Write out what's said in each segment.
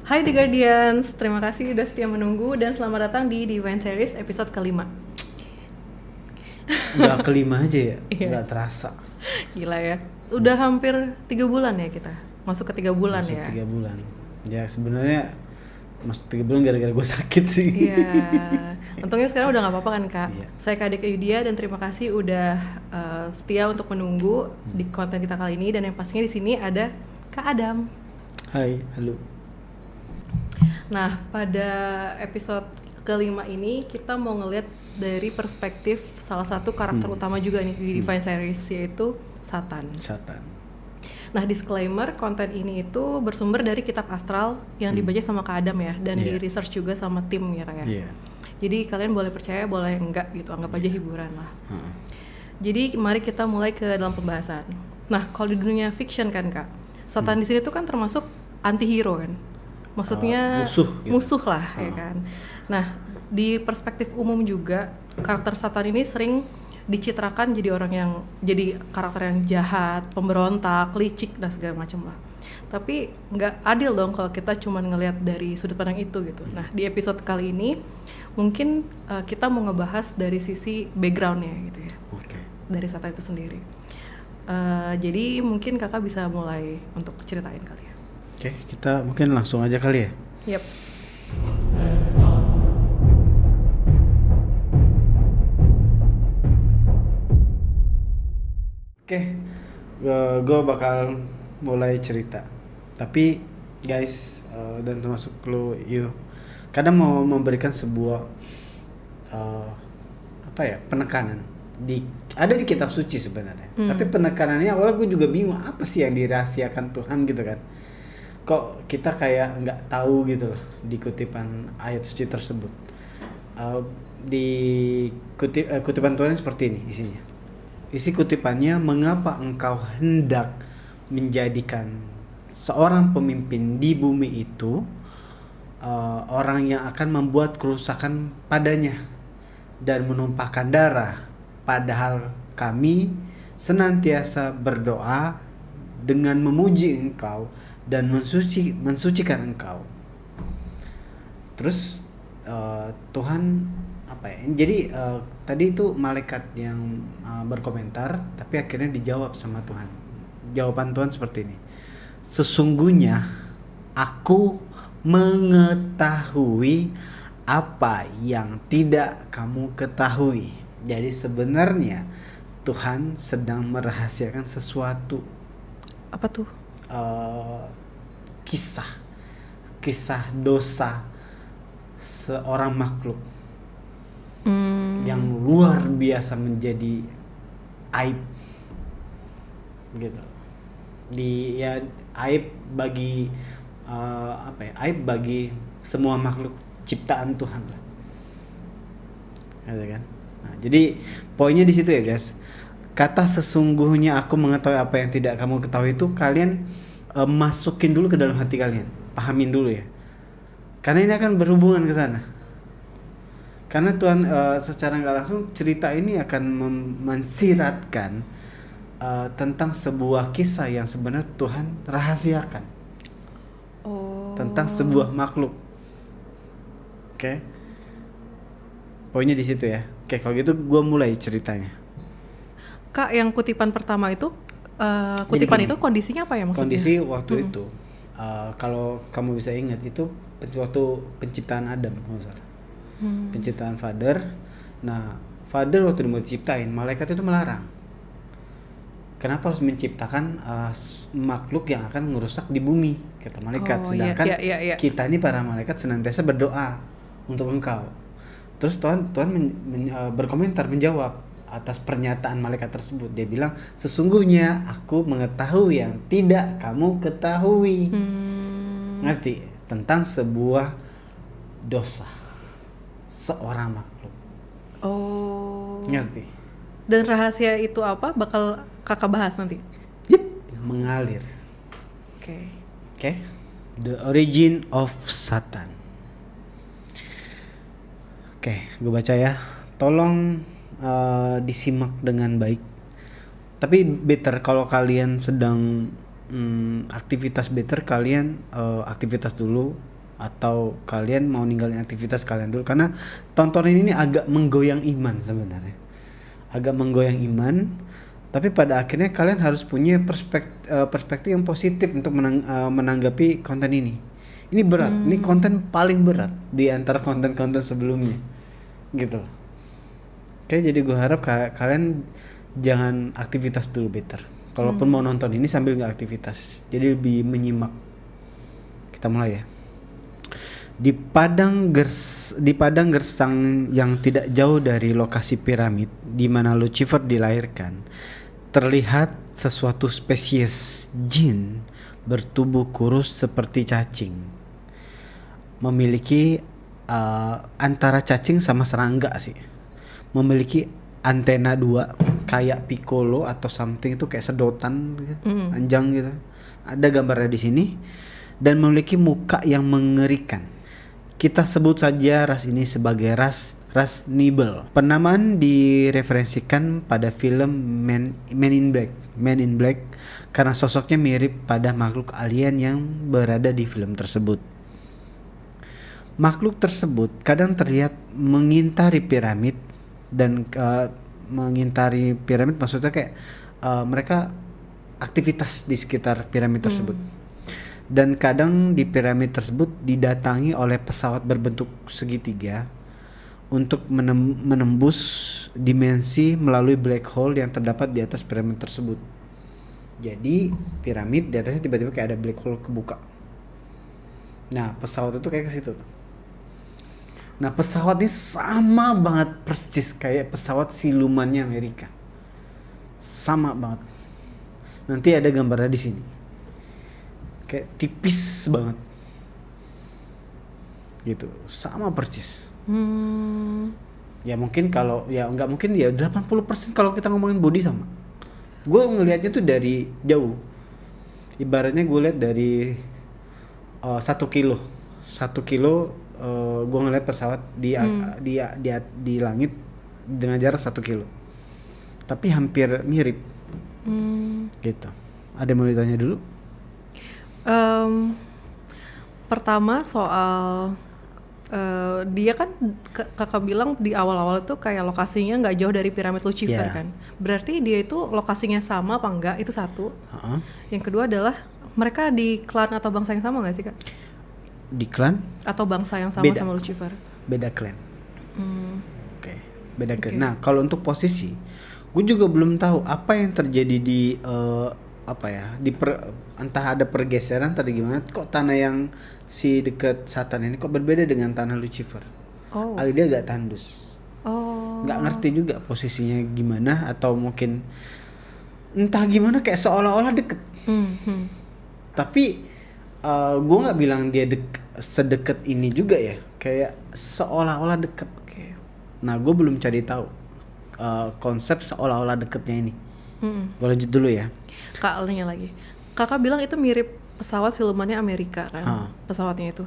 Hai The Guardians, terima kasih udah setia menunggu dan selamat datang di Divine Series episode kelima. Udah kelima aja ya, Iya. nggak terasa. Gila ya, udah hampir 3 bulan ya kita, masuk ke 3 bulan Masuk ya. 3 bulan. Ya sebenarnya masuk 3 bulan gara-gara gue sakit sih. Iya, untungnya sekarang udah gak apa-apa kan Kak. Iya. Saya Kak Deka Yudia dan terima kasih udah setia untuk menunggu di konten kita kali ini. Dan yang pastinya di sini ada Kak Adam. Hai, halo. Nah, pada episode kelima ini kita mau ngeliat dari perspektif salah satu karakter utama juga nih di Divine Series, yaitu Satan. Satan. Nah, disclaimer, konten ini itu bersumber dari kitab astral yang dibaca sama Kak Adam ya, dan di Iya. research juga sama tim ya Kak ya. Iya. Jadi kalian boleh percaya, boleh enggak gitu, anggap aja hiburan lah. Heeh. Jadi mari kita mulai ke dalam pembahasan. Nah, kalau di dunia fiction kan Kak, Satan di sini tuh kan termasuk anti-hero kan. Maksudnya musuh gitu. musuh lah ya kan. Nah, di perspektif umum juga karakter Satan ini sering dicitrakan jadi orang yang jadi karakter yang jahat, pemberontak, licik dan segala macam lah. Tapi nggak adil dong kalau kita cuma ngelihat dari sudut pandang itu gitu. Nah, di episode kali ini mungkin kita mau ngebahas dari sisi backgroundnya gitu ya, Oke. dari Satan itu sendiri. Jadi mungkin kakak bisa mulai untuk ceritain kali ya. Oke, kita mungkin langsung aja kali ya. Yep. Oke, gue bakal mulai cerita. Tapi guys, dan termasuk lo, kadang mau memberikan sebuah penekanan ada di kitab suci sebenarnya. Tapi penekanannya awalnya gue juga bingung apa sih yang dirahasiakan Tuhan gitu kan. Kok kita kayak nggak tahu gitu loh di kutipan ayat suci tersebut. Di kutipan Tuhan seperti ini isinya. Isi kutipannya, mengapa engkau hendak menjadikan seorang pemimpin di bumi itu orang yang akan membuat kerusakan padanya dan menumpahkan darah, padahal kami senantiasa berdoa dengan memuji engkau dan mensucikan engkau. Terus Tuhan apa ya? Jadi tadi itu malaikat yang berkomentar, tapi akhirnya dijawab sama Tuhan. Jawaban Tuhan seperti ini. Sesungguhnya aku mengetahui apa yang tidak kamu ketahui. Jadi sebenarnya Tuhan sedang merahasiakan sesuatu. Apa tuh? Kisah dosa seorang makhluk yang luar biasa menjadi aib gitu. Aib bagi aib bagi semua makhluk ciptaan Tuhan lah. Gitu kan? Nah, jadi poinnya di situ ya guys. Kata sesungguhnya aku mengetahui apa yang tidak kamu ketahui itu kalian masukin dulu ke dalam hati kalian, pahamin dulu ya. Karena ini akan berhubungan ke sana. Karena Tuhan secara nggak langsung cerita ini akan mensiratkan tentang sebuah kisah yang sebenarnya Tuhan rahasiakan. Tentang sebuah makhluk. Oke. Poinnya di situ ya. Oke, kalau gitu gue mulai ceritanya. Kak, yang kutipan pertama itu kutipan itu kondisinya apa ya maksudnya? Kondisi waktu itu kalau kamu bisa ingat itu waktu penciptaan Adam, penciptaan Father. Nah, Father waktu mau diciptain, malaikat itu melarang. Kenapa harus menciptakan makhluk yang akan merusak di bumi, kata malaikat. Sedangkan kita ini para malaikat senantiasa berdoa untuk engkau. Terus Tuhan berkomentar, menjawab atas pernyataan malaikat tersebut. Dia bilang, sesungguhnya aku mengetahui yang tidak kamu ketahui. Ngerti? Tentang sebuah dosa seorang makhluk. Ngerti? Dan rahasia itu apa? Bakal kakak bahas nanti? Mengalir. Oke. The origin of Satan. Gue baca ya. Tolong disimak dengan baik. Tapi better kalau kalian sedang aktivitas, better kalian aktivitas dulu, atau kalian mau ninggalin aktivitas kalian dulu, karena tontonan ini agak menggoyang iman sebenarnya, agak menggoyang iman. Tapi pada akhirnya kalian harus punya perspektif yang positif untuk menanggapi konten ini. Ini berat, ini konten paling berat di antara konten-konten sebelumnya, gitu. Oke, jadi gue harap kalian jangan aktivitas dulu, better. Kalaupun mau nonton ini sambil nggak aktivitas, jadi lebih menyimak. Kita mulai ya. Di padang gersang yang tidak jauh dari lokasi piramid di mana Lucifer dilahirkan, terlihat sesuatu spesies jin bertubuh kurus seperti cacing. Memiliki antara cacing sama serangga sih. Memiliki antena 2 kayak piccolo atau something, itu kayak sedotan gitu, panjang gitu. Ada gambarnya di sini, dan memiliki muka yang mengerikan. Kita sebut saja ras ini sebagai ras Nibel. Penamaan direferensikan pada film Men in Black karena sosoknya mirip pada makhluk alien yang berada di film tersebut. Makhluk tersebut kadang terlihat mengintari piramid, dan mengintari piramid maksudnya kayak mereka aktivitas di sekitar piramid tersebut. Dan kadang di piramid tersebut didatangi oleh pesawat berbentuk segitiga untuk menembus dimensi melalui black hole yang terdapat di atas piramid tersebut. Jadi piramid di atasnya tiba-tiba kayak ada black hole kebuka. Nah, pesawat itu kayak ke situ. Nah, pesawat ini sama banget persis kayak pesawat silumannya Amerika. Sama banget. Nanti ada gambarnya di sini. Kayak tipis banget gitu, sama persis. Ya mungkin kalau ya nggak mungkin ya 80% kalau kita ngomongin body sama. Gue ngelihatnya tuh dari jauh, ibaratnya gue lihat dari 1 kilo gue ngeliat pesawat di langit dengan jarak 1 kilo, tapi hampir mirip gitu. Ada yang mau ditanya dulu? Pertama soal dia kan kakak bilang di awal-awal itu kayak lokasinya nggak jauh dari piramid Lucifer kan. Berarti dia itu lokasinya sama apa enggak? Itu satu. Yang kedua adalah mereka di klan atau bangsa yang sama nggak sih kak? Di klan? Atau bangsa yang sama sama Lucifer? Beda klan. Oke, beda klan. Nah kalau untuk posisi, gue juga belum tahu apa yang terjadi di entah ada pergeseran tadi gimana, kok tanah yang si dekat Satan ini kok berbeda dengan tanah Lucifer. Dia agak tandus. Nggak ngerti juga posisinya gimana, atau mungkin entah gimana kayak seolah-olah deket. Tapi gue nggak bilang dia sedekat ini juga ya, kayak seolah-olah deket. Nah gue belum cari tahu konsep seolah-olah deketnya ini. Gue lanjut dulu ya. Kak, nanya lagi. Kakak bilang itu mirip pesawat silumannya Amerika kan? Pesawatnya itu.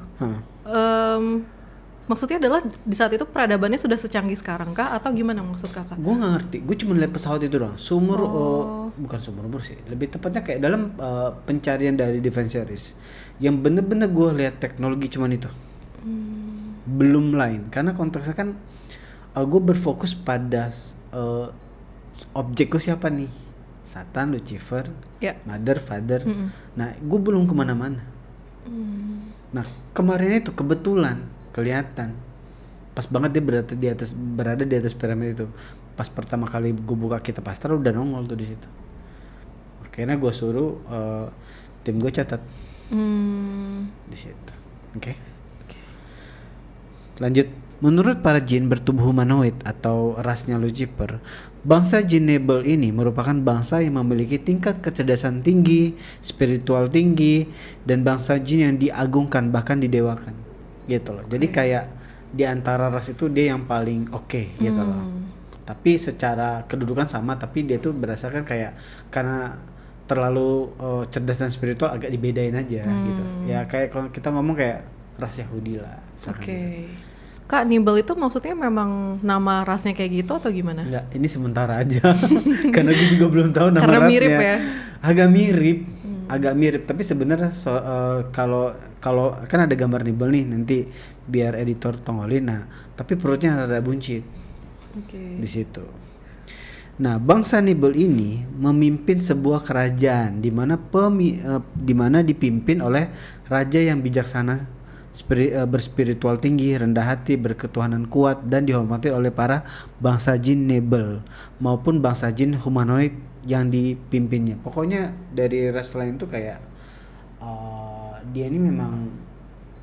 Maksudnya adalah di saat itu peradabannya sudah secanggih sekarang kah? Atau gimana maksud kakak? Gue nggak ngerti. Gue cuma lihat pesawat itu doang. Bukan sumur sih. Lebih tepatnya kayak dalam pencarian dari Defense Series. Yang bener-bener gue lihat teknologi cuman itu. Belum lain. Karena konteksnya kan gue berfokus pada objek gue siapa nih? Satan, Lucifer, Mother, Father. Nah, gue belum kemana-mana. Nah, kemarin itu kebetulan kelihatan pas banget dia berada di atas piramid itu. Pas pertama kali gue buka Kitab Astra udah nongol tuh di situ. Akhirnya gue suruh tim gue catat di situ. Oke. Lanjut. Menurut para jin bertubuh humanoid atau rasnya Lucifer, bangsa jin Nibel ini merupakan bangsa yang memiliki tingkat kecerdasan tinggi, spiritual tinggi, dan bangsa jin yang diagungkan bahkan didewakan. Gitu loh. Jadi kayak di antara ras itu dia yang paling oke, gitu loh. Tapi secara kedudukan sama, tapi dia tuh berdasarkan kayak karena terlalu cerdas dan spiritual agak dibedain aja gitu. Ya kayak kalau kita ngomong kayak ras Yahudi lah. Gitu. Kak, Nibel itu maksudnya memang nama rasnya kayak gitu atau gimana? Enggak, ini sementara aja. Karena gue juga belum tahu nama Karena rasnya. mirip ya? Agak mirip. Tapi sebenarnya kalau kan ada gambar Nibel nih, nanti biar editor tongolin. Nah, tapi perutnya ada buncit di situ. Nah, bangsa Nibel ini memimpin sebuah kerajaan di mana dipimpin oleh raja yang bijaksana, berspiritual tinggi, rendah hati, berketuhanan kuat, dan dihormati oleh para bangsa jin Nibel maupun bangsa jin humanoid yang dipimpinnya. Pokoknya dari ras lain tuh kayak dia ini memang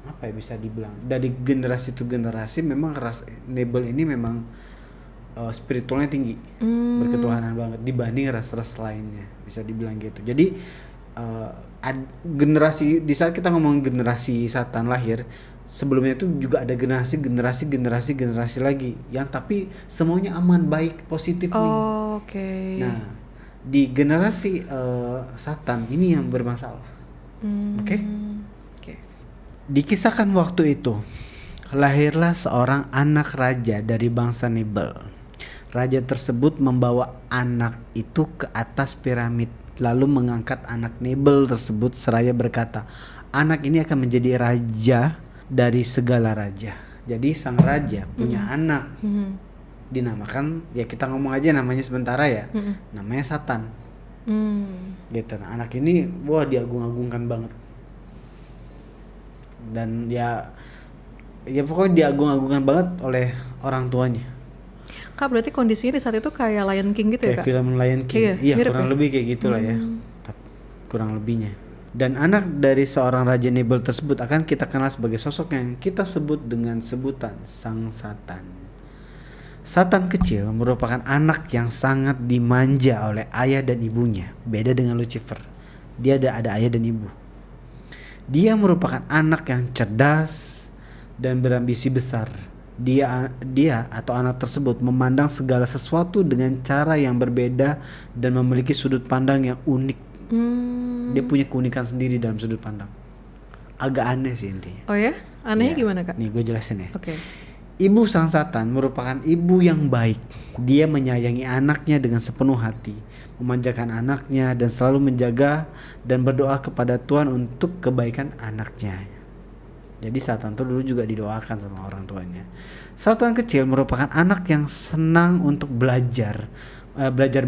apa ya, bisa dibilang dari generasi ke generasi memang ras Nibel ini memang spiritualnya tinggi, berketuhanan banget dibanding ras-ras lainnya, bisa dibilang gitu. Jadi generasi, di saat kita ngomong generasi Satan lahir, sebelumnya itu juga ada generasi lagi yang tapi semuanya aman, baik, positif nih. Oke. Nah, di generasi Satan ini yang bermasalah. Oke. Dikisahkan waktu itu lahirlah seorang anak raja dari bangsa Nibel. Raja tersebut membawa anak itu ke atas piramid, lalu mengangkat anak Nibel tersebut seraya berkata, anak ini akan menjadi raja dari segala raja. Jadi sang raja punya anak, dinamakan, ya kita ngomong aja namanya sementara ya, namanya Satan. Gitu. Nah, anak ini wah diagung-agungkan banget. Dan ya pokoknya diagung-agungkan banget oleh orang tuanya. Kak, berarti kondisinya di saat itu kayak Lion King gitu kayak ya Kak? film Lion King. Iya kurang lebih kayak gitulah ya. Kurang lebihnya. Dan anak dari seorang raja Nibel tersebut akan kita kenal sebagai sosok yang kita sebut dengan sebutan Sang Satan. Satan kecil merupakan anak yang sangat dimanja oleh ayah dan ibunya. Beda dengan Lucifer. Dia ada ayah dan ibu. Dia merupakan anak yang cerdas dan berambisi besar. Dia atau anak tersebut memandang segala sesuatu dengan cara yang berbeda dan memiliki sudut pandang yang unik. Dia punya keunikan sendiri dalam sudut pandang. Agak aneh sih intinya. Oh ya? Anehnya gimana Kak? Nih gue jelasin ya. Oke. Ibu sang Satan merupakan ibu yang baik. Dia menyayangi anaknya dengan sepenuh hati, memanjakan anaknya dan selalu menjaga dan berdoa kepada Tuhan untuk kebaikan anaknya. Jadi Satan tuh dulu juga didoakan sama orang tuanya. Satan kecil merupakan anak yang senang untuk belajar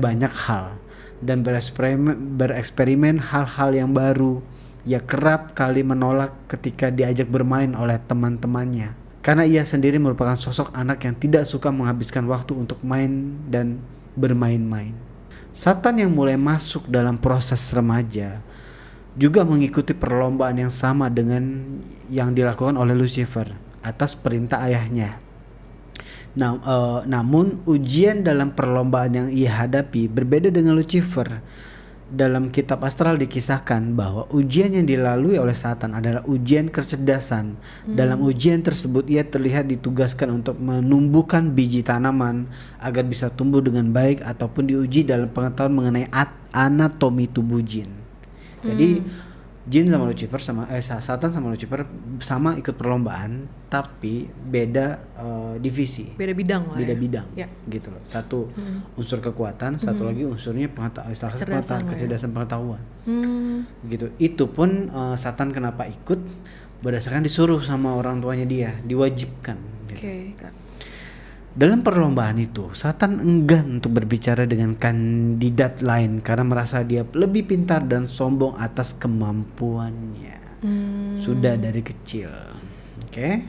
banyak hal dan bereksperimen hal-hal yang baru. Ia kerap kali menolak ketika diajak bermain oleh teman-temannya, karena ia sendiri merupakan sosok anak yang tidak suka menghabiskan waktu untuk main dan bermain-main. Satan yang mulai masuk dalam proses remaja juga mengikuti perlombaan yang sama dengan yang dilakukan oleh Lucifer atas perintah ayahnya. Namun ujian dalam perlombaan yang ia hadapi berbeda dengan Lucifer. Dalam kitab astral dikisahkan bahwa ujian yang dilalui oleh Satan adalah ujian kecerdasan. Dalam ujian tersebut ia terlihat ditugaskan untuk menumbuhkan biji tanaman agar bisa tumbuh dengan baik ataupun diuji dalam pengetahuan mengenai anatomi tubuh jin. Jadi jin sama Lucifer Satan sama Lucifer sama ikut perlombaan tapi beda divisi. Beda bidang lah. Beda ya? bidang. Ya. Gitu loh. Satu unsur kekuatan, satu lagi unsurnya kecerdasan pengetahuan. Gitu. Itu pun Satan kenapa ikut berdasarkan disuruh sama orang tuanya dia, diwajibkan. Oke, Kak. Dalam perlombaan itu, Satan enggan untuk berbicara dengan kandidat lain karena merasa dia lebih pintar dan sombong atas kemampuannya. Sudah dari kecil. Oke.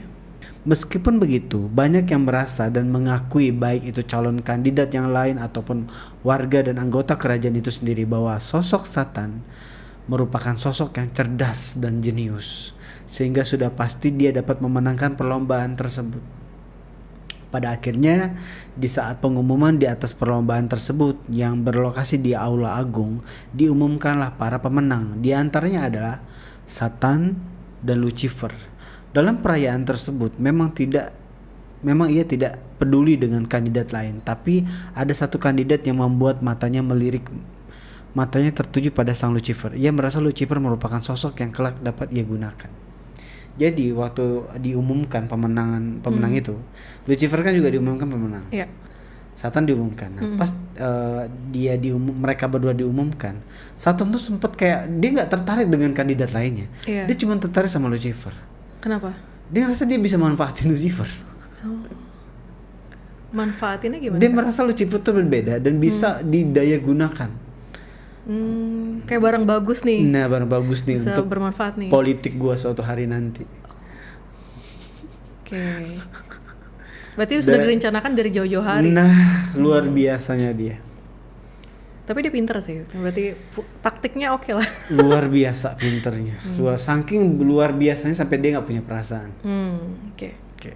Meskipun begitu, banyak yang merasa dan mengakui baik itu calon kandidat yang lain ataupun warga dan anggota kerajaan itu sendiri bahwa sosok Satan merupakan sosok yang cerdas dan jenius, sehingga sudah pasti dia dapat memenangkan perlombaan tersebut. Pada akhirnya, di saat pengumuman di atas perlombaan tersebut yang berlokasi di Aula Agung, diumumkanlah para pemenang. Di antaranya adalah Satan dan Lucifer. Dalam perayaan tersebut memang ia tidak peduli dengan kandidat lain, tapi ada satu kandidat yang membuat matanya melirik. Matanya tertuju pada sang Lucifer. Ia merasa Lucifer merupakan sosok yang kelak dapat ia gunakan. Jadi waktu diumumkan pemenang itu, Lucifer kan juga diumumkan pemenang. Iya. Satan diumumkan. Nah, pas mereka berdua diumumkan, Satan tuh sempet kayak dia nggak tertarik dengan kandidat lainnya. Iya. Dia cuma tertarik sama Lucifer. Kenapa? Dia ngerasa dia bisa manfaatin Lucifer. Manfaatinnya gimana? Dia merasa Lucifer tuh berbeda dan bisa didaya gunakan. Kayak barang bagus nih. Nah, barang bagus nih Bisa untuk bermanfaat nih. politik gua suatu hari nanti. Oke. Berarti sudah direncanakan dari jauh-jauh hari. Nah, luar biasanya dia. Tapi dia pinter sih. Berarti taktiknya oke lah. Luar biasa pinternya. Saking luar biasanya sampai dia nggak punya perasaan. Oke. Oke.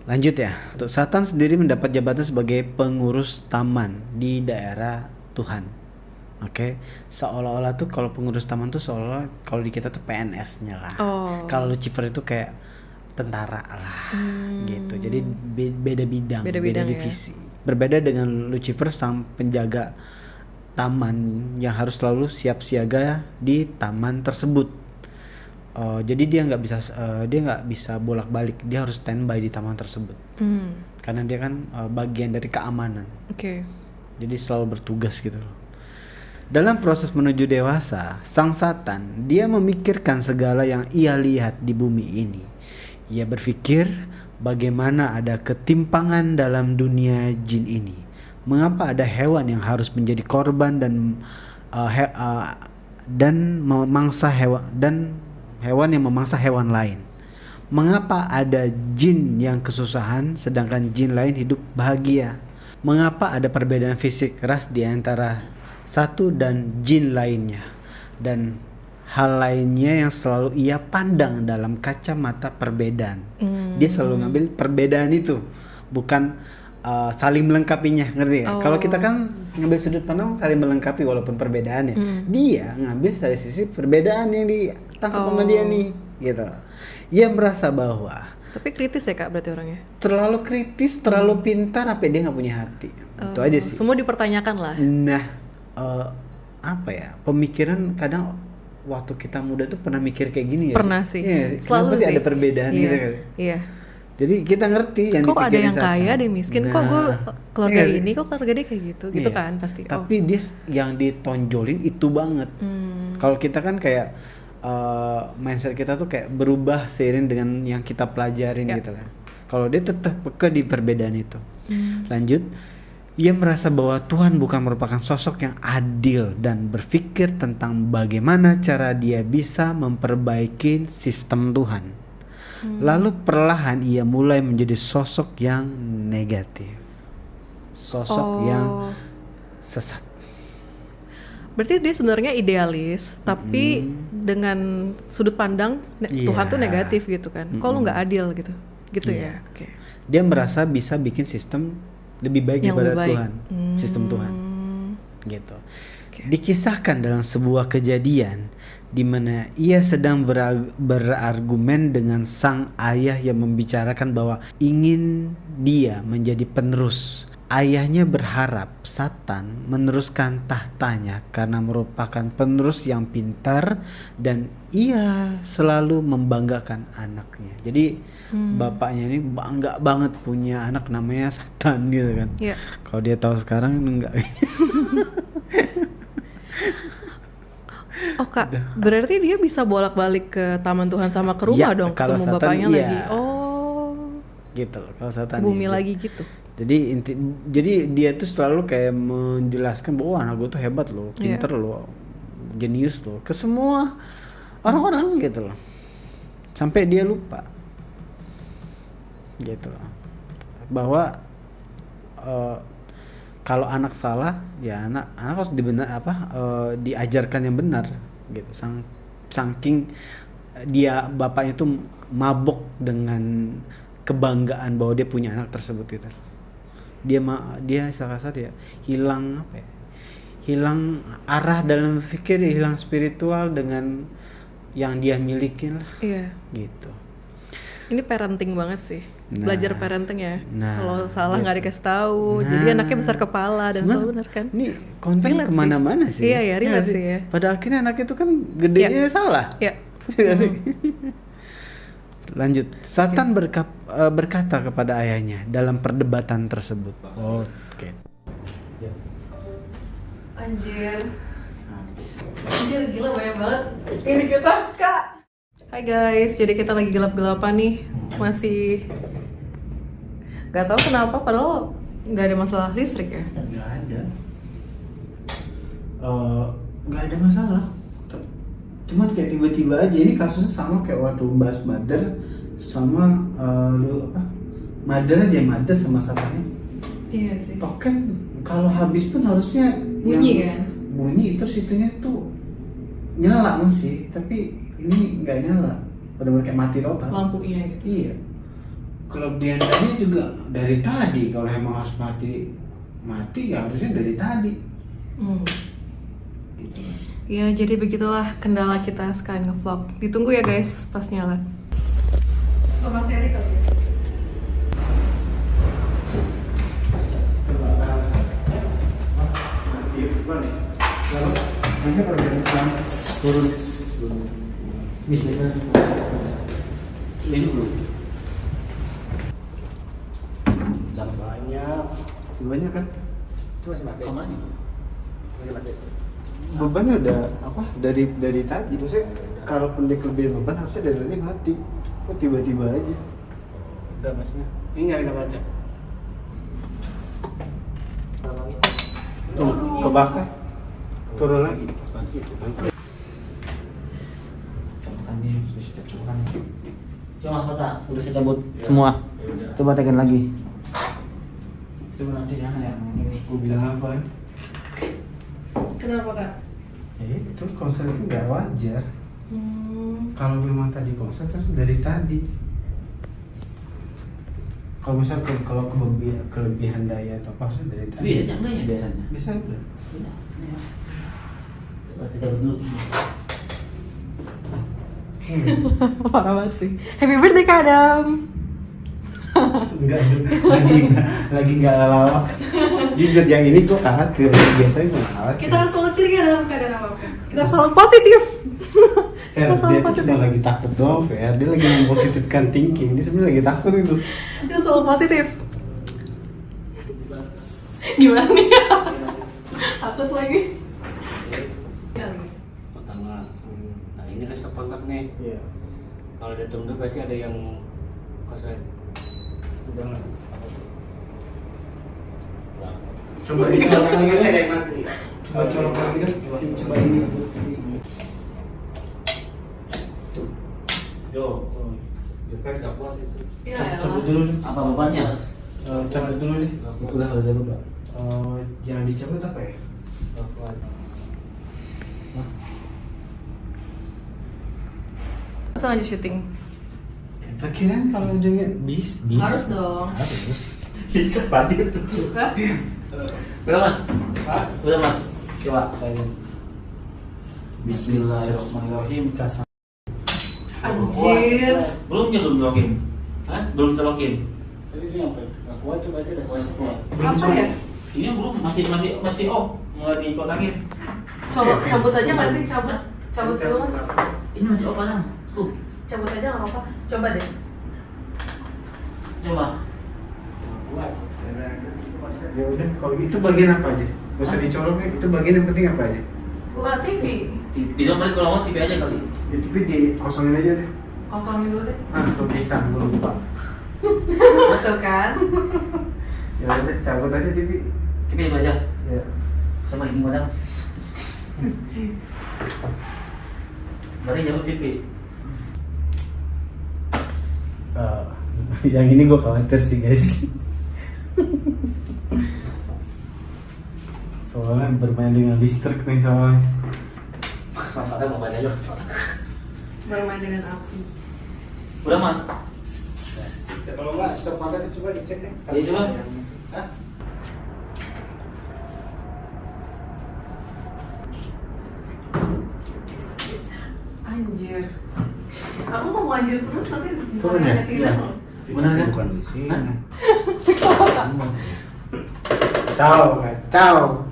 Lanjut ya. Untuk Satan sendiri mendapat jabatan sebagai pengurus taman di daerah Tuhan. Oke, seolah-olah tuh kalau pengurus taman tuh seolah kalau di kita tuh PNS-nya lah. Kalau Lucifer itu kayak tentara lah, gitu. Jadi beda bidang, beda divisi. Ya. Berbeda dengan Lucifer sang penjaga taman yang harus selalu siap siaga di taman tersebut. Jadi dia nggak bisa bolak-balik, dia harus standby di taman tersebut. Karena dia kan bagian dari keamanan. Oke. Jadi selalu bertugas gitu loh. Dalam proses menuju dewasa, sang Satan dia memikirkan segala yang ia lihat di bumi ini. Ia berpikir bagaimana ada ketimpangan dalam dunia jin ini. Mengapa ada hewan yang harus menjadi korban dan hewan yang memangsa hewan lain? Mengapa ada jin yang kesusahan sedangkan jin lain hidup bahagia? Mengapa ada perbedaan fisik ras di antara satu dan jin lainnya, dan hal lainnya yang selalu ia pandang dalam kacamata perbedaan. Dia selalu ngambil perbedaan itu, bukan saling melengkapinya, ngerti gak? Kalau kita kan ngambil sudut pandang saling melengkapi walaupun perbedaannya. Dia ngambil dari sisi perbedaan yang ditangkap sama dia nih, gitu. Ia merasa bahwa tapi kritis ya Kak berarti orangnya? Terlalu kritis, terlalu pintar, apa dia nggak punya hati. Itu aja sih. Semua dipertanyakan lah. Nah, pemikiran kadang waktu kita muda tuh pernah mikir kayak gini ya? Pernah sih. Iya, selalu sih sih ada perbedaan gitu kan. Iya. Jadi kita ngerti yang kok ada yang Satan. kaya, ada yang miskin. Kok gue keluarga ini, kok keluarga dia kayak gitu, gitu Iya. kan pasti. Tapi dia yang ditonjolin itu banget. Kalau kita kan kayak mindset kita tuh kayak berubah seiring dengan yang kita pelajarin gitu lah. Kalau dia tetap peka di perbedaan itu. Lanjut. Ia merasa bahwa Tuhan bukan merupakan sosok yang adil dan berpikir tentang bagaimana cara dia bisa memperbaiki sistem Tuhan. Lalu perlahan ia mulai menjadi sosok yang negatif. Sosok yang sesat. Berarti dia sebenarnya idealis, tapi dengan sudut pandang Tuhan tuh negatif gitu kan. Kok lu nggak adil gitu. Gitu ya. Okay. Dia merasa bisa bikin sistem lebih baik daripada Tuhan, sistem Tuhan, gitu. Okay. Dikisahkan dalam sebuah kejadian di mana ia sedang berargumen dengan sang ayah yang membicarakan bahwa ingin dia menjadi penerus. Ayahnya berharap Satan meneruskan tahtanya karena merupakan penerus yang pintar dan ia selalu membanggakan anaknya. Jadi bapaknya ini bangga banget punya anak namanya Satan gitu kan. Yeah. Kalau dia tahu sekarang enggak. Oh Kak, berarti dia bisa bolak-balik ke Taman Tuhan sama ke rumah dong, ketemu Satan, bapaknya lagi. Oh, gitu loh. Kalau Satan bumi lagi gitu. Jadi dia tuh selalu kayak menjelaskan bahwa anak gue tuh hebat loh, pinter loh, jenius loh, ke semua orang-orang gitu loh. Sampai dia lupa, gitu loh, bahwa kalau anak salah ya anak harus diajarkan yang benar gitu. Saking dia bapaknya tuh mabok dengan kebanggaan bahwa dia punya anak tersebut gitu. Dia secara kasar dia hilang hilang arah dalam berpikir, hilang spiritual dengan yang dia milikin lah. Iya. Gitu. Ini parenting banget sih. Belajar parenting ya. Kalau salah nggak dikasih tahu, jadi anaknya besar kepala dan selalu benar kan. Ini konten kemana-mana sih. Iya ya, relate sih ya. Pada akhirnya anak itu kan gedenya salah. Iya. Iya sih. lanjut. Satan berkata kepada ayahnya dalam perdebatan tersebut. Oke. Anjir, gila banyak banget. Ini kita, Kak. Hai guys, jadi kita lagi gelap-gelapan nih. Masih gak tahu kenapa, padahal gak ada masalah listrik ya. Nggak ada. Nggak ada masalah. Cuman kayak tiba-tiba aja, ini kasusnya sama kayak waktu bahas mother sama mother sama satannya. Iya sih. Toh kan kalau habis pun harusnya Bunyi kan? Bunyi terus itunya tuh nyala masih, tapi ini nggak nyala. Benar-benar kayak mati total. Lampunya gitu. Iya. Kelebihannya juga dari tadi, kalau emang harus mati ya harusnya dari tadi. Gitu. Ya, jadi begitulah kendala kita sekalian nge-vlog. Ditunggu ya guys pas nyala. Sama seri kali ya. Nanti kalau turun bisa ini dulu. Banyak kan? Cuma semakin kemana? Bebannya udah apa? Dari tadi, maksudnya kalaupun dia kelebihan beban harusnya dari tadi mati. Kok tiba-tiba aja? Enggak maksudnya. Ini nggak ada baca. Tuh, kebakar. Turun lagi. Coba Mas Kota, udah saya cabut semua. Coba tekan lagi. Coba nanti jangan yang ini. Gue bilang apa? Kenapa Kak? Ya itu konser itu nggak wajar. Kalau memang tadi konser terus dari tadi. Kalau misalnya kalau kelebihan daya atau apa sih dari tadi? Biasanya enggak ya biasanya? Bisa aja. Coba kita cabut dulu. Parah banget sih. Happy birthday Kak Adam. Enggak, lagi nggak lawak. Jujur yang ini kok khawatir, biasanya nggak khawatir. Kita harus selalu ceria dalam keadaan apapun. Kita harus selalu positif. Fer, dia tuh cuma lagi takut doang, Fer. Dia lagi mempositifkan thinking. Dia sebenarnya lagi takut itu. Kita selalu positif. Gimana nih? Takut lagi. Pertama, nah ini kan stop kontak nih. Iya. Kalau dia tunggu pasti ada yang kosong. Jangan. Nah, Coba ini dicolok kan lagi ada deh. yang mati. Coba colok lagi deh. Coba ini. Yo, ya kan nggak kuat itu. Iya, Cabut dulu deh. Apa bebannya? Cabut dulu deh. Udah cabut Pak. Jangan dicabut apa ya? Nggak kuat. Masa lanjut syuting? Perkiraan kalau ujungnya bis. Harus dong. Harus. Bisa pasti itu. Hah? Udah Mas? Udah Mas? Coba saya. Bismillahirrahmanirrahim. Anjir. Belum login. Hah? Belum bisa login. Tadi ini apa? Nggak kuat, coba aja udah kuat. Apa ya? Ini belum masih off, nggak dikotakin. Coba cabut aja nggak sih? Cabut dulu Mas. Ini masih off kan? Tuh, Cabut aja nggak apa-apa. Coba deh. coba. Ya udah, kalau itu bagian apa aja? Gak usah dicoloknya, itu bagian yang penting apa aja? Buka TV. Video kali kalau mau TV aja kali. Ya tapi dikosongin aja deh. Kosongin dulu deh. Tulisan gue lupa. Betul kan? Ya udah, cabut aja TV. TV aja. Ya. Sama ini madam. Berarti jauh TV. Yang ini gue khawatir sih guys. Soalnya bermain dengan listrik nih soalnya. Mas Mata mau baca aja. Bermain dengan api. Udah Mas. Kalau enggak, stop mata coba dicek deh. Ya coba. Hah? Anjir. Aku mau anjir terus tapi Turun ya? netizen. Benar kan? Bukan di sini. Ciao.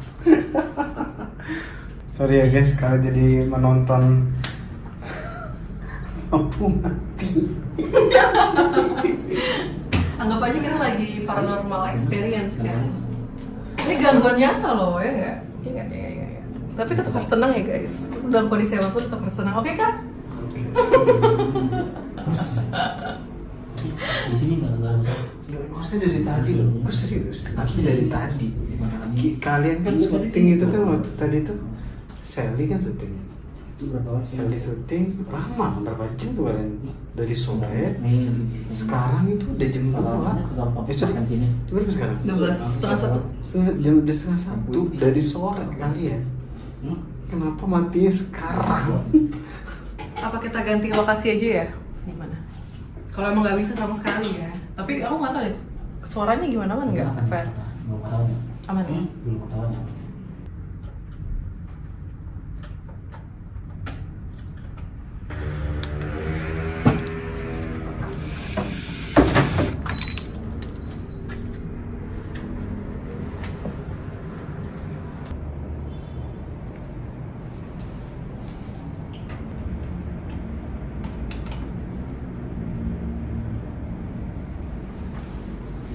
Sorry ya guys, kalau jadi menonton lampu mati. Anggap aja kita lagi paranormal experience kan. Ini gangguan nyata loh ya nggak? Iya. Tapi tetap harus tenang ya guys. Dalam kondisi apapun tetap harus tenang. Oke kak? Di sini nggak ada. Kosnya dari tadi loh, gue serius. Asli dari tadi. Kalian kan syuting itu kan waktu tadi tuh, Sally kan syuting. Itu berapa orang? Sally syuting lama, berapa jam tuh kalian dari sore. Sekarang itu udah jam berapa? Sorry, sini. itu berapa sekarang? 12:30. Jam udah 12:30 dari sore kalian. Kenapa matinya sekarang? Apa kita ganti lokasi aja ya? Gimana? Kalau emang nggak bisa sama sekali ya. Tapi aku nggak tahu deh. Suaranya gimana kan nggak? Fair. Belum tahu. Aman ya? Belum tahu ya.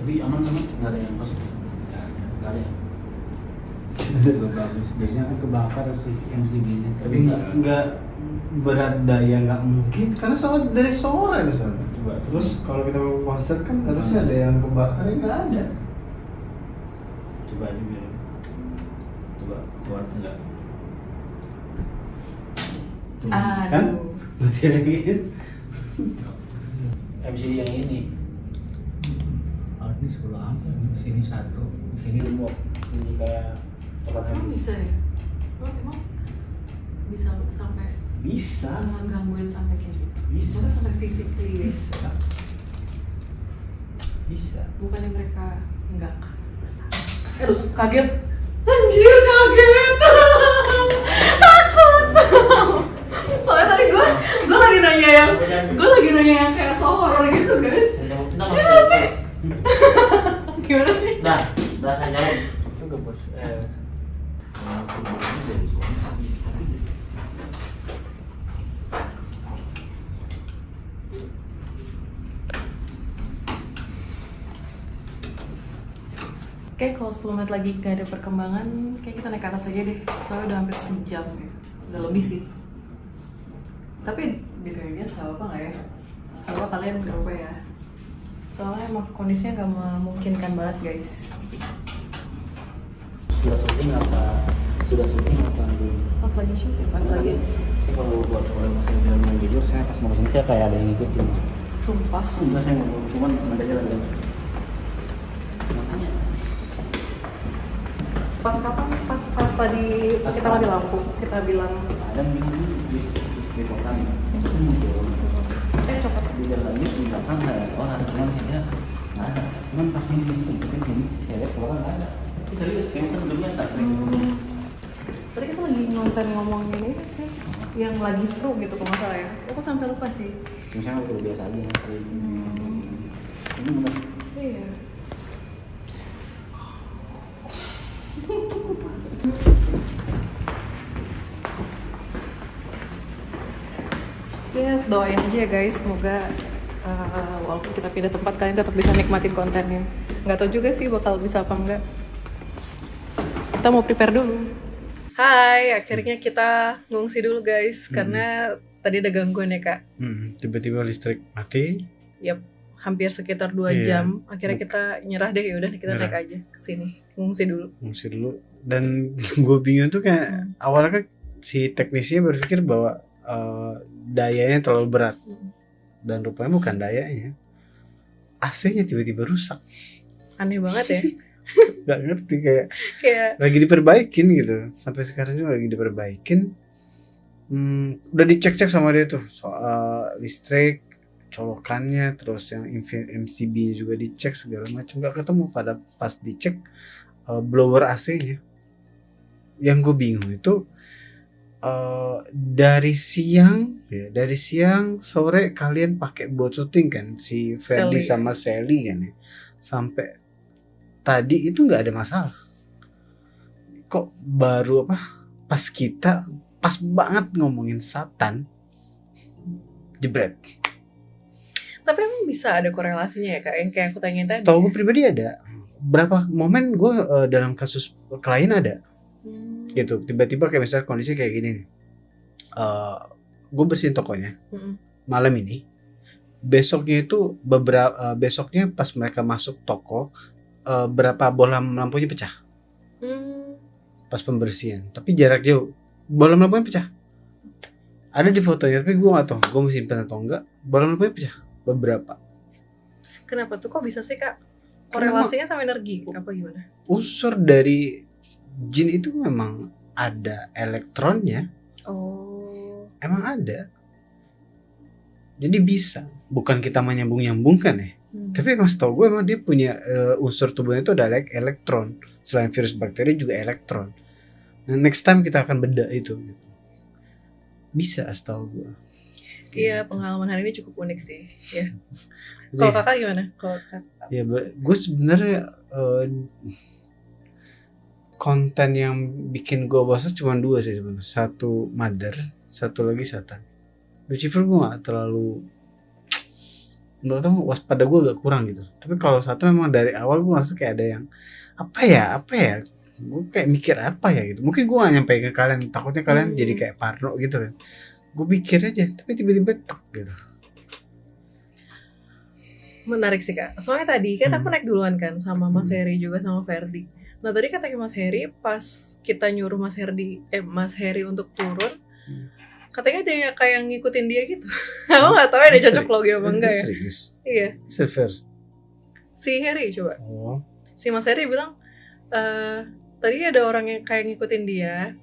Tapi aman kan? Nggak ada yang positif. Nggak ada. Udah bagus. Biasanya kan kebakar MCB-nya. Tapi nggak berat daya nggak mungkin karena soal dari sore misalnya. Terus kalau kita mau konser kan harusnya ada yang pembakarnya nggak ada. Coba aja biar. Coba keluar enggak? Kan? Aduh. Mati lagi. MCD yang ini. Ini sekolah apa? Di sini satu, di sini lumok. Ini kayak tempat Emang habis. bisa ya? Emang bisa sampai Bisa. gangguin sampai kayak gitu? Bisa. Maksudnya sampai physically ya? Bisa. Bisa. Bukannya mereka enggak kasar? Aduh, kaget. Anjir, kaget. Takut. Soalnya tadi gue lagi nanya yang kayak horror gitu guys. Saya jawab, nah, sih? Gimana sih? Dah saya jawab. Itu ke bos. Kayak kalau 10 menit lagi gak ada perkembangan, kayak kita naik ke atas aja deh. Soalnya udah hampir sejam ya. Udah lebih sih. Tapi BTW biasa apa nggak ya? Apa kalian berapa ya? Soalnya emang kondisinya gak memungkinkan banget guys. Sudah syuting apa belum? Pas lagi syuting, pas lagi. Saya kalau masih bilang jujur, saya pas mau kesini saya kayak ada yang ngikutin. Sumpah. Sumpah saya ngomong, cuman mendadak ada. Makanya Pas kapan? Pas tadi Pas kita mati lampu, kita bilang ada bilang di kotan. copot. Di jalan lagi di belakang ada orang, cuman saya nggak ada. Cuman pas ini ditumpukin sini, saya lihat keluar nggak ada. Itu serius, kayak kan udah biasa sering. Tadi kita lagi nonton ngomongin ini sih, yang lagi seru gitu kalau nggak salah ya. Aku sampai lupa sih. Misalnya udah biasa aja sering. Ini benar. Iya. Ya doain aja ya guys, semoga walaupun kita pindah tempat kalian tetap bisa nikmatin kontennya. Nggak tahu juga sih bakal bisa apa enggak. Kita mau prepare dulu. Hai, akhirnya kita ngungsi dulu guys, karena tadi ada gangguan ya kak. Tiba-tiba listrik mati. Yap, hampir sekitar 2 Iya. jam. Akhirnya kita nyerah deh, yaudah kita naik aja ke sini. Ngungsi dulu. Dan gue bingung tuh kayak awalnya kan si teknisnya berpikir bahwa dayanya terlalu berat. Dan rupanya bukan dayanya. AC-nya tiba-tiba rusak. Aneh banget ya. Gak ngerti kayak Kayak lagi diperbaikin gitu. Sampai sekarang juga lagi diperbaikin. Udah dicek-cek sama dia tuh soal listrik, colokannya, terus yang MCB juga dicek segala macam, nggak ketemu. Pada pas dicek blower AC-nya. Yang gue bingung itu dari siang sore kalian pakai buat syuting kan, si Ferdi Sally. sama Sally kan ya, sampai tadi itu nggak ada masalah. Kok baru pas banget ngomongin Satan jebret. Tapi emang bisa ada korelasinya ya Kak, yang kayak aku tanyain tadi? Setahu gue pribadi ada. Berapa momen gue dalam kasus klien ada gitu. Tiba-tiba kayak misalnya kondisi kayak gini nih. Gue bersihin tokonya malam ini. Besoknya itu besoknya pas mereka masuk toko, berapa bola lampunya pecah pas pembersihan. Tapi jarak jauh bola lampunya pecah. Ada di fotonya, tapi gue gak tahu gue mesti simpen atau enggak. Bola lampunya pecah beberapa. Kenapa tuh, kok bisa sih Kak? Korelasinya sama energi apa gimana? Unsur dari jin itu memang ada elektronnya. Oh. Emang ada. Jadi bisa. Bukan kita menyambung-nyambungkan ya. Tapi emang setahu gue emang dia punya unsur tubuhnya itu ada elektron. Selain virus bakteri juga elektron. Nah, next time kita akan bedah itu. Bisa setahu gue. Iya, pengalaman hari ini cukup unik sih. Ya. Kalau kakak gimana? Kalau kakak? Ya, gue sebenarnya konten yang bikin gue bosan cuma dua sih sebenarnya. Satu Mother, satu lagi Satan. Lucifer gue gak terlalu, nggak tahu, waspada gue agak kurang gitu. Tapi kalau satu memang dari awal gue ngerasa kayak ada yang apa ya, gue kayak mikir apa ya gitu. Mungkin gue gak nyampe ke kalian, takutnya kalian jadi kayak parno gitu kan. Gue pikir aja, tapi tiba-tiba tek gitu. Menarik sih Kak. Soalnya tadi kan aku naik duluan kan sama Mas Heri juga sama Ferdi. Nah tadi katanya Mas Heri pas kita nyuruh Mas Heri untuk turun, katanya ada yang kayak ngikutin dia gitu. Aku nggak tahu ada cocok logi apa enggak ya. Serius? Iya. Silver. Si Heri coba. Oh. Si Mas Heri bilang tadi ada orang yang kayak ngikutin dia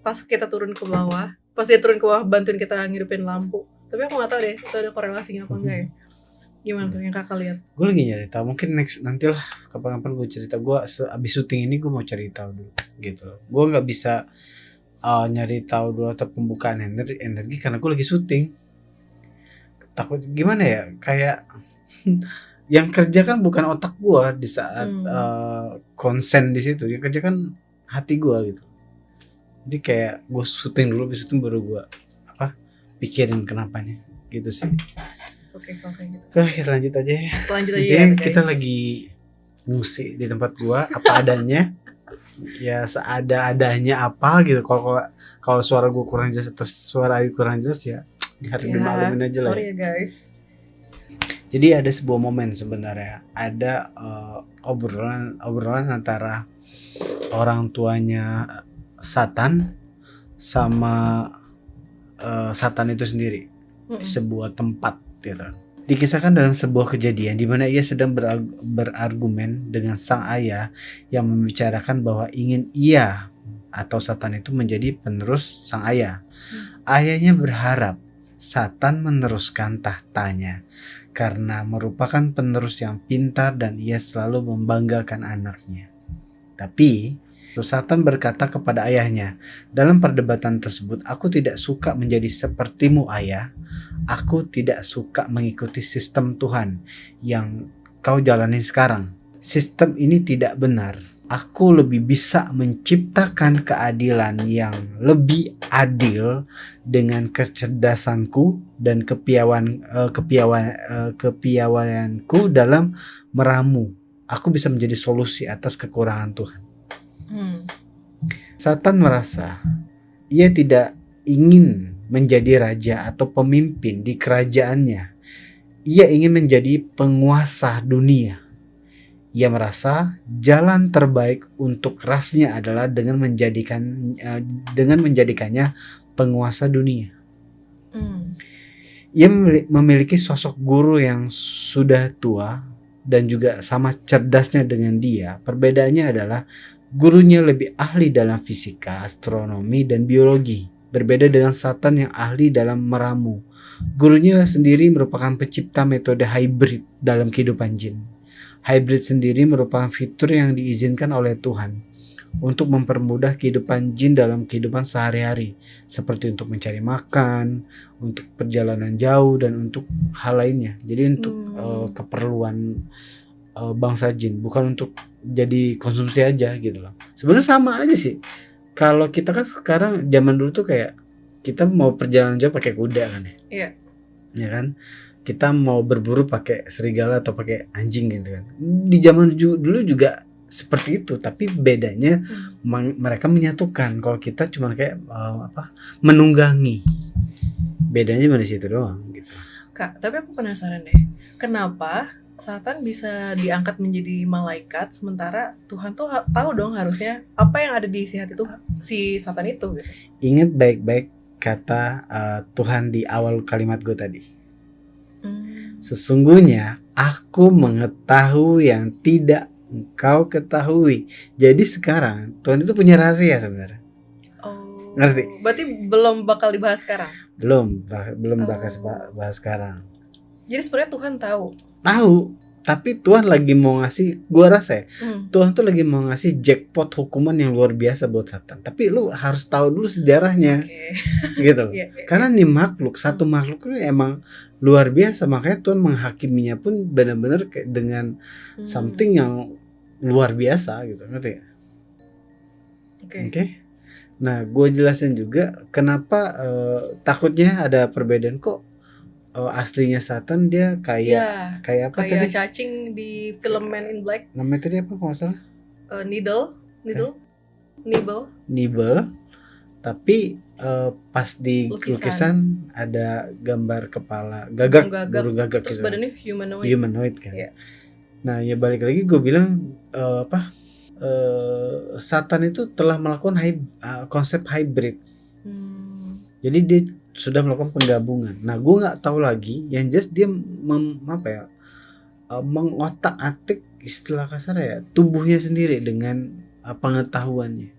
pas kita turun ke bawah. Pas dia turun ke bawah bantuin kita ngidupin lampu. Tapi aku nggak tahu deh itu ada korelasinya apa enggak ya. Gimana tuh yang kakak lihat? Gue lagi nyari tahu, mungkin nantilah kapan-kapan gue cerita. Gue abis syuting ini gue mau cari tahu dulu gitu. Gue nggak bisa nyari tahu dulu atau pembukaan energi karena gue lagi syuting. Takut gimana ya, kayak yang kerja kan bukan otak gue di saat konsen di situ, yang kerja kan hati gue gitu. Jadi kayak gue syuting dulu, habis itu baru gue pikirin kenapanya gitu sih. Oke, gitu. Terakhir lanjut aja ya. Lanjut aja ya, guys. Kita lagi ngungsi di tempat gua, apa adanya. Ya seada-adanya apa gitu. Kalau suara gua kurang jelas atau suara Ayu kurang jelas ya harus dimaklumin aja lah. Sorry ya guys. Jadi ada sebuah momen sebenarnya. Ada obrolan antara orang tuanya Satan sama Satan itu sendiri di sebuah tempat gitu. Dikisahkan dalam sebuah kejadian di mana ia sedang berargumen dengan sang ayah yang membicarakan bahwa ingin ia atau Satan itu menjadi penerus sang ayah. Ayahnya berharap Satan meneruskan tahtanya karena merupakan penerus yang pintar dan ia selalu membanggakan anaknya. Tapi Satan berkata kepada ayahnya, dalam perdebatan tersebut, aku tidak suka menjadi sepertimu ayah. Aku tidak suka mengikuti sistem Tuhan yang kau jalani sekarang. Sistem ini tidak benar. Aku lebih bisa menciptakan keadilan yang lebih adil dengan kecerdasanku dan kepiawaianku dalam meramu. Aku bisa menjadi solusi atas kekurangan Tuhan. Satan merasa ia tidak ingin menjadi raja atau pemimpin di kerajaannya. Ia ingin menjadi penguasa dunia. Ia merasa jalan terbaik untuk rasnya adalah dengan menjadikannya penguasa dunia. Ia memiliki sosok guru yang sudah tua dan juga sama cerdasnya dengan dia. Perbedaannya adalah gurunya lebih ahli dalam fisika, astronomi, dan biologi. Berbeda dengan Satan yang ahli dalam meramu. Gurunya sendiri merupakan pencipta metode hybrid dalam kehidupan jin. Hybrid sendiri merupakan fitur yang diizinkan oleh Tuhan untuk mempermudah kehidupan jin dalam kehidupan sehari-hari, seperti untuk mencari makan, untuk perjalanan jauh, dan untuk hal lainnya. Jadi untuk keperluan bangsa jin, bukan untuk jadi konsumsi aja gitu loh. Sebenarnya sama aja sih. Kalau kita kan sekarang zaman dulu tuh kayak kita mau perjalanan jauh pakai kuda kan ya. Iya. ya kan? Kita mau berburu pakai serigala atau pakai anjing gitu kan. Di zaman dulu juga seperti itu, tapi bedanya mereka menyatukan. Kalau kita cuma kayak menunggangi. Bedanya cuma di situ doang gitu. Kak, tapi aku penasaran deh. Kenapa Satan bisa diangkat menjadi malaikat sementara Tuhan tuh tahu dong harusnya apa yang ada di isi hati tuh si Satan itu gitu. Ingat baik-baik kata Tuhan di awal kalimat gue tadi. Sesungguhnya aku mengetahui yang tidak engkau ketahui. Jadi sekarang Tuhan itu punya rahasia sebenarnya. Oh. Ngerti? Berarti belum bakal dibahas sekarang. Belum bahas sekarang. Jadi sebenarnya Tuhan tahu. Tahu, tapi Tuhan lagi mau ngasih, gua rasa ya, Tuhan tuh lagi mau ngasih jackpot hukuman yang luar biasa buat Satan. Tapi lu harus tahu dulu sejarahnya. Gitu loh. Karena nih satu makhluk itu emang luar biasa, makanya Tuhan menghakiminya pun benar-benar kayak dengan something yang luar biasa gitu, ngerti ya? Oke. Nah, gue jelasin juga kenapa takutnya ada perbedaan kok. Aslinya Satan dia kayak apa kayak tadi? cacing di film Man in Black. Namanya tadi apa kalau nggak salah? Nibel. Tapi pas di lukisan ada gambar kepala burung gagak terus gitu. Badannya humanoid kan. Nah, ya balik lagi gue bilang Satan itu telah melakukan konsep hybrid. Jadi dia sudah melakukan penggabungan. Nah, gue nggak tahu lagi. Yang jelas dia mengotak-atik istilah kasar ya tubuhnya sendiri dengan pengetahuannya.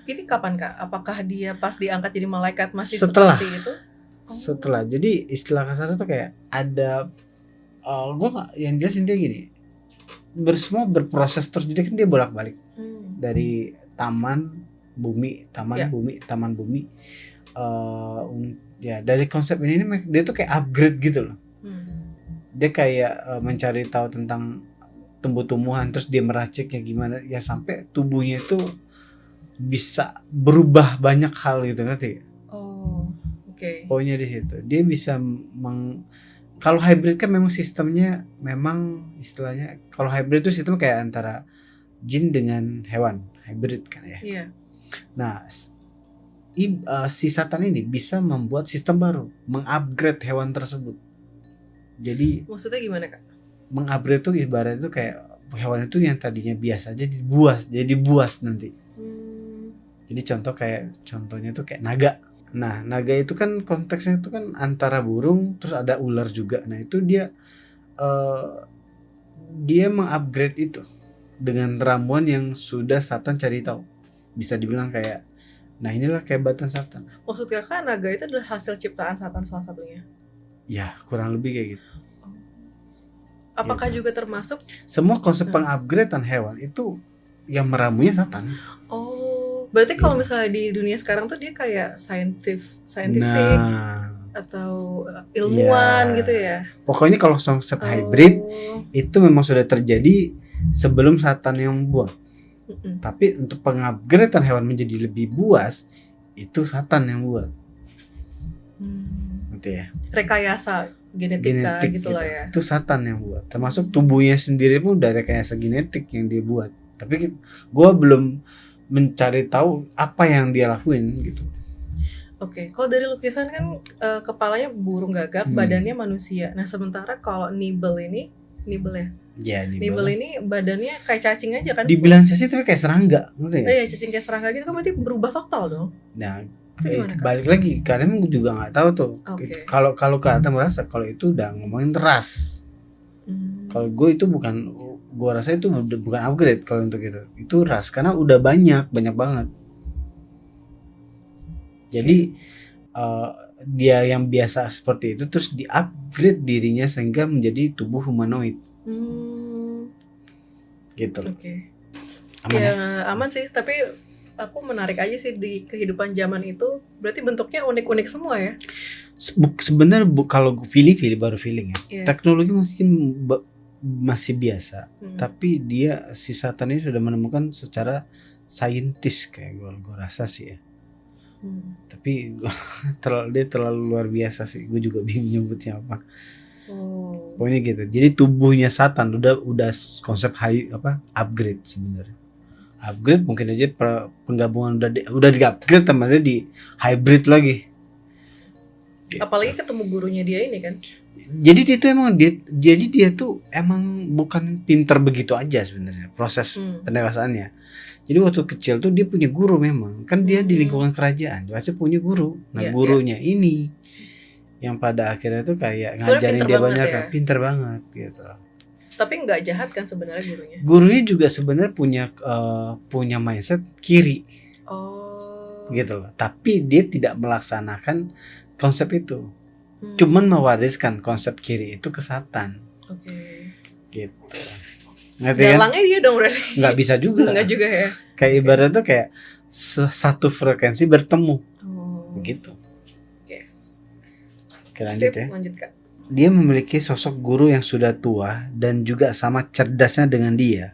Ini kapan Kak? Apakah dia pas diangkat jadi malaikat masih seperti itu? Setelah. Jadi istilah kasar itu kayak ada yang jelas intinya gini. Semua berproses terus, jadi kan dia bolak-balik dari taman bumi. Ya dari konsep ini dia tuh kayak upgrade gitu loh. Dia kayak mencari tahu tentang tumbuh-tumbuhan, terus dia meraciknya gimana ya sampai tubuhnya itu bisa berubah banyak hal gitu, ngerti? Pokoknya di situ dia bisa kalau hybrid kan memang sistemnya istilahnya, kalau hybrid itu sistem kayak antara jin dengan hewan, hybrid kan ya. Nah, si Satan ini bisa membuat sistem baru, mengupgrade hewan tersebut. Jadi maksudnya gimana Kak? Mengupgrade itu ibarat itu kayak hewan itu yang tadinya biasa aja jadi buas nanti. Jadi contohnya itu kayak naga. Nah, naga itu kan konteksnya itu kan antara burung terus ada ular juga. Nah, itu dia mengupgrade itu dengan ramuan yang sudah Satan cari tahu. Bisa dibilang kayak, nah inilah kehebatan Satan. Maksud Kakak naga itu adalah hasil ciptaan Satan salah satunya? Ya, kurang lebih kayak gitu. Apakah juga termasuk semua konsep pengupgradean hewan itu yang meramunya Satan? Berarti kalau misalnya di dunia sekarang tuh dia kayak scientific atau ilmuwan gitu ya? Pokoknya kalau konsep hybrid itu memang sudah terjadi sebelum Satan yang buat. Tapi untuk pengupgradean hewan menjadi lebih buas itu Satan yang buat. Gitu ya. Rekayasa genetika gitu lah ya. Itu Satan yang buat. Termasuk tubuhnya sendiri pun udah rekayasa genetik yang dia buat. Tapi gue belum mencari tahu apa yang dia lakuin gitu. Kalau dari lukisan kan kepalanya burung gagak, badannya manusia. Nah, sementara kalau Nibel ini badannya kayak cacing aja kan? Dibilang cacing tapi kayak serangga, ngerti nggak? Iya, cacing kayak serangga gitu kan, berarti berubah total dong. Nah, balik lagi, kadang gue juga nggak tahu tuh. Kalau kadang merasa kalau itu udah ngomongin ras. Kalau gue itu gue rasa itu bukan upgrade kalau untuk itu ras, karena udah banyak banget. Jadi dia yang biasa seperti itu terus di upgrade dirinya sehingga menjadi tubuh humanoid. Gitu loh. Aman sih, tapi aku menarik aja sih di kehidupan zaman itu. Berarti bentuknya unik-unik semua ya? Sebenarnya kalau baru feeling ya. Teknologi mungkin masih biasa, tapi si Satan ini sudah menemukan secara saintis kayak gue rasa sih ya. Tapi dia terlalu luar biasa sih, gue juga bingung nyebutnya apa. Pokoknya gitu. Jadi tubuhnya Satan udah konsep upgrade sebenarnya. Upgrade mungkin aja penggabungan udah di upgrade temannya di hybrid lagi. Gitu. Apalagi ketemu gurunya dia ini kan. Jadi dia tuh emang bukan pintar begitu aja sebenarnya proses pendewasaannya. Jadi waktu kecil tuh dia punya guru memang. Kan dia di lingkungan kerajaan, pasti punya guru. Nah, gurunya ini yang pada akhirnya tuh kayak ngajarin dia banyak kan, pintar banget gitu. Tapi nggak jahat kan sebenarnya gurunya. Gurunya juga sebenarnya punya mindset kiri. Gitu loh. Tapi dia tidak melaksanakan konsep itu. Cuman mewariskan konsep kiri itu ke Satan. Gitu. Ngerti kan? Galangnya dia dong berarti. Nggak bisa juga. Nggak juga ya. Kayak ibarat tuh kayak satu frekuensi bertemu. Begitu. Oke, lanjut ya. Lanjut, Kak. Dia memiliki sosok guru yang sudah tua dan juga sama cerdasnya dengan dia.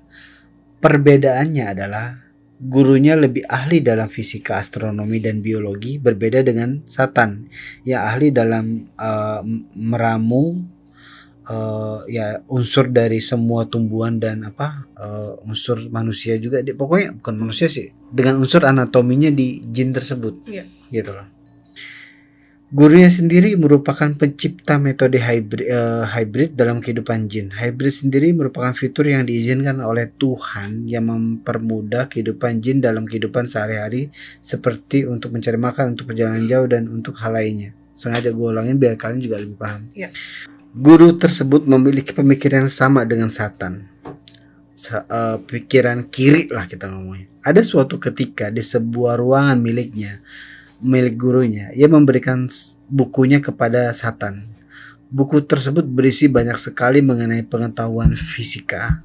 Perbedaannya adalah gurunya lebih ahli dalam fisika, astronomi, dan biologi, berbeda dengan Satan yang ahli dalam meramu unsur dari semua tumbuhan dan unsur manusia juga. Pokoknya bukan manusia sih, dengan unsur anatominya di jin tersebut. Gitu loh. Gurunya sendiri merupakan pencipta metode hybrid dalam kehidupan jin. Hybrid sendiri merupakan fitur yang diizinkan oleh Tuhan yang mempermudah kehidupan jin dalam kehidupan sehari-hari, seperti untuk mencari makan, untuk perjalanan jauh, dan untuk hal lainnya. Sengaja gue ulangin biar kalian juga lebih paham. Guru tersebut memiliki pemikiran yang sama dengan Satan. Pikiran kiri lah kita ngomongnya. Ada suatu ketika di sebuah ruangan milik gurunya, ia memberikan bukunya kepada Satan. Buku tersebut berisi banyak sekali mengenai pengetahuan fisika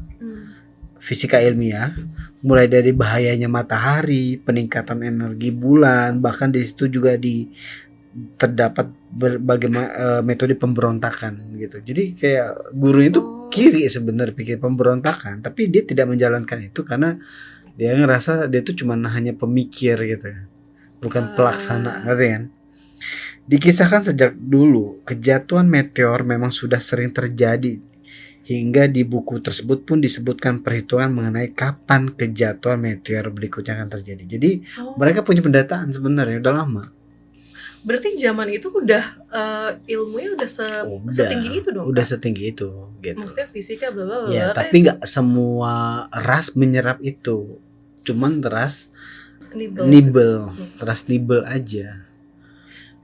ilmiah, mulai dari bahayanya matahari, peningkatan energi bulan, bahkan di situ juga terdapat berbagai metode pemberontakan gitu. Jadi kayak guru itu kiri sebenarnya, pikir pemberontakan, tapi dia tidak menjalankan itu karena dia ngerasa dia itu cuma hanya pemikir gitu, bukan pelaksana, ngerti kan? Dikisahkan sejak dulu kejatuhan meteor memang sudah sering terjadi, hingga di buku tersebut pun disebutkan perhitungan mengenai kapan kejatuhan meteor berikutnya akan terjadi. Jadi mereka punya pendataan sebenarnya udah lama. Berarti zaman itu udah ilmunya udah setinggi itu dong? Udah setinggi itu gitu. Maksudnya fisika bla bla bla. Ya, tapi nggak semua ras menyerap itu. Cuman ras nibel aja.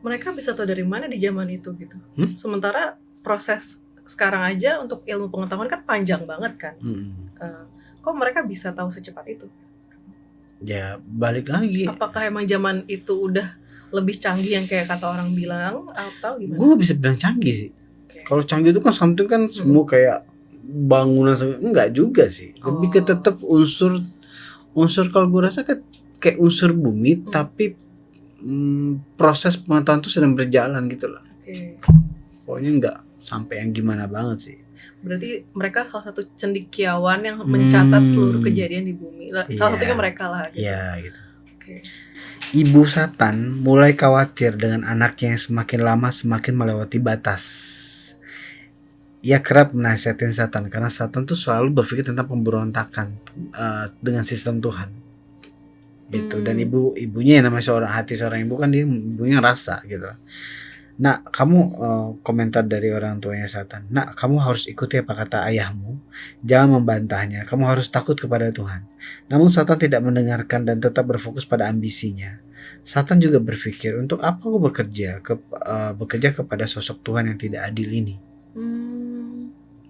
Mereka bisa tahu dari mana di zaman itu gitu. Sementara proses sekarang aja untuk ilmu pengetahuan kan panjang banget kan. Kok mereka bisa tahu secepat itu? Ya balik lagi. Apakah emang zaman itu udah lebih canggih yang kayak kata orang bilang atau gimana? Gue bisa bilang canggih sih. Kalau canggih itu kan something kan semua kayak bangunan, enggak juga sih. Lebih ke tetap unsur kalau gue rasa kayak unsur bumi, tapi proses pengetahuan itu sedang berjalan gitu loh. Pokoknya enggak sampai yang gimana banget sih. Berarti mereka salah satu cendekiawan yang mencatat seluruh kejadian di bumi. Salah satunya mereka lah gitu. Iya gitu. Ibu Satan mulai khawatir dengan anaknya yang semakin lama semakin melewati batas. Ia kerap menasihatin Satan karena Satan tuh selalu berpikir tentang pemberontakan dengan sistem Tuhan. Gitu. Dan ibunya yang namanya seorang ibu kan, dia ibunya rasa gitu. Nah, kamu komentar dari orang tuanya Satan. Nah, kamu harus ikuti apa kata ayahmu. Jangan membantahnya. Kamu harus takut kepada Tuhan. Namun Satan tidak mendengarkan dan tetap berfokus pada ambisinya. Satan juga berpikir, untuk apa aku bekerja kepada sosok Tuhan yang tidak adil ini.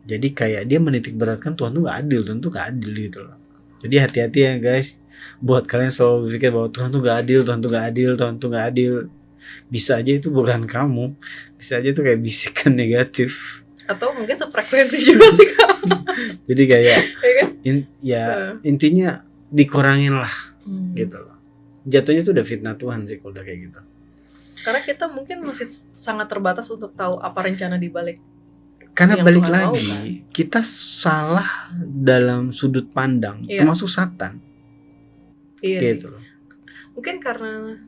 Jadi kayak dia menitik beratkan Tuhan tuh gak adil, Tuhan tuh gak adil gitu loh. Jadi hati-hati ya guys. Buat kalian selalu berpikir bahwa Tuhan tuh gak adil, Tuhan tuh gak adil, Tuhan tuh gak adil. Bisa aja itu bukan kamu, bisa aja itu kayak bisikan negatif, atau mungkin sefrekuensi juga sih kamu. Jadi kayak intinya dikurangin lah gitu loh. Jatuhnya itu udah fitnah Tuhan sih kalau udah kayak gitu. Karena kita mungkin masih sangat terbatas untuk tahu apa rencana di balik. Karena balik lagi kita salah dalam sudut pandang, termasuk Satan. Iya gitu sih. Loh. Mungkin karena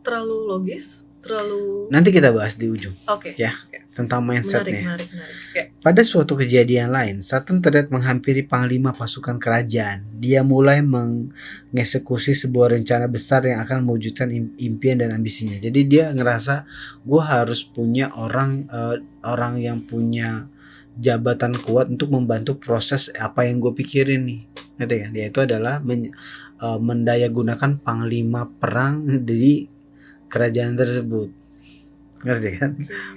terlalu logis, terlalu Nanti kita bahas di ujung oke. ya, tentang Menarik, mindsetnya. menarik. Ya. Pada suatu kejadian lain, Satan terlihat menghampiri panglima pasukan kerajaan. Dia mulai mengeksekusi sebuah rencana besar yang akan mewujudkan impian dan ambisinya. Jadi dia ngerasa gue harus punya orang yang punya jabatan kuat untuk membantu proses apa yang gue pikirin nih. Ngerti kan? Yaitu adalah mendayagunakan panglima perang di kerajaan tersebut. Ngerti kan?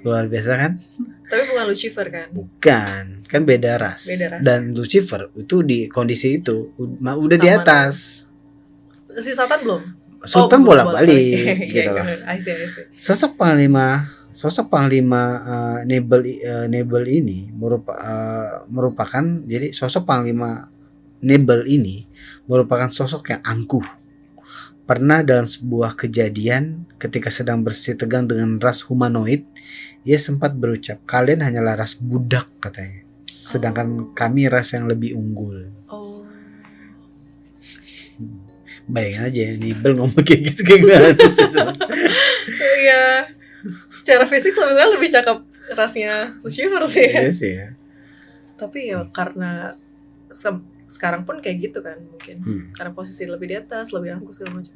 Luar biasa kan? Tapi bukan Lucifer kan? Bukan, kan beda ras. Beda ras. Dan Lucifer itu di kondisi itu udah di Aman. atas. Si Satan belum? Sultan belum bolak-balik Iya, gitu lah. bener. I see. Sosok panglima Nebel ini merupakan jadi sosok panglima Nebel ini merupakan sosok yang angkuh. Pernah dalam sebuah kejadian ketika sedang bersih tegang dengan ras humanoid, ia sempat berucap, "Kalian hanyalah ras budak," katanya. Sedangkan kami ras yang lebih unggul. Oh. Bayangin aja Nebel ngomong kayak gitu kayak gimana sih tuh. Iya. Secara fisik sebenarnya lebih cakep rasnya Lucifer sih. Iya sih ya. Tapi ya karena sekarang pun kayak gitu kan mungkin. Karena posisi lebih di atas, lebih angkuh segala macam.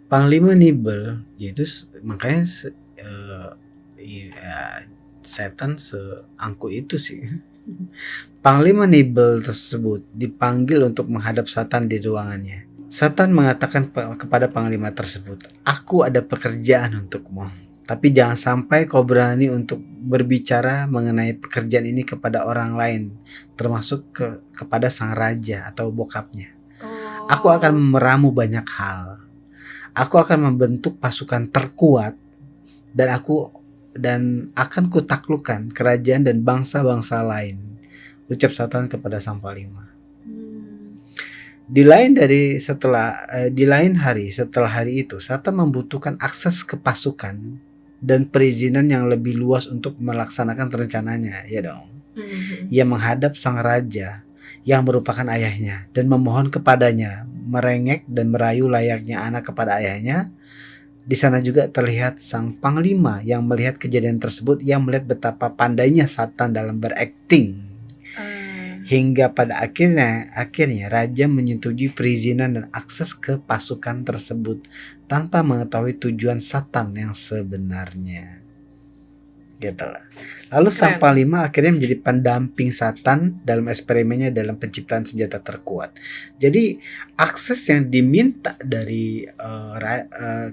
Panglima Nebel yaitu makanya setan seangkuh itu sih. Panglima Nebel tersebut dipanggil untuk menghadap Satan di ruangannya. Satan mengatakan kepada panglima tersebut, "Aku ada pekerjaan untukmu. Tapi jangan sampai kau berani untuk berbicara mengenai pekerjaan ini kepada orang lain, termasuk kepada sang raja atau bokapnya. Aku akan meramu banyak hal. Aku akan membentuk pasukan terkuat dan akan kutaklukkan kerajaan dan bangsa-bangsa lain," ucap Satan kepada sang panglima. Di lain hari setelah hari itu, Satan membutuhkan akses ke pasukan dan perizinan yang lebih luas untuk melaksanakan rencananya, ya dong. Ia menghadap sang raja yang merupakan ayahnya dan memohon kepadanya, merengek dan merayu layaknya anak kepada ayahnya. Di sana juga terlihat sang panglima yang melihat kejadian tersebut, yang melihat betapa pandainya Satan dalam berakting. Hingga pada akhirnya raja menyetujui perizinan dan akses ke pasukan tersebut tanpa mengetahui tujuan Satan yang sebenarnya. Gitu lah. Lalu sang panglima akhirnya menjadi pendamping Satan dalam eksperimennya dalam penciptaan senjata terkuat. Jadi akses yang diminta dari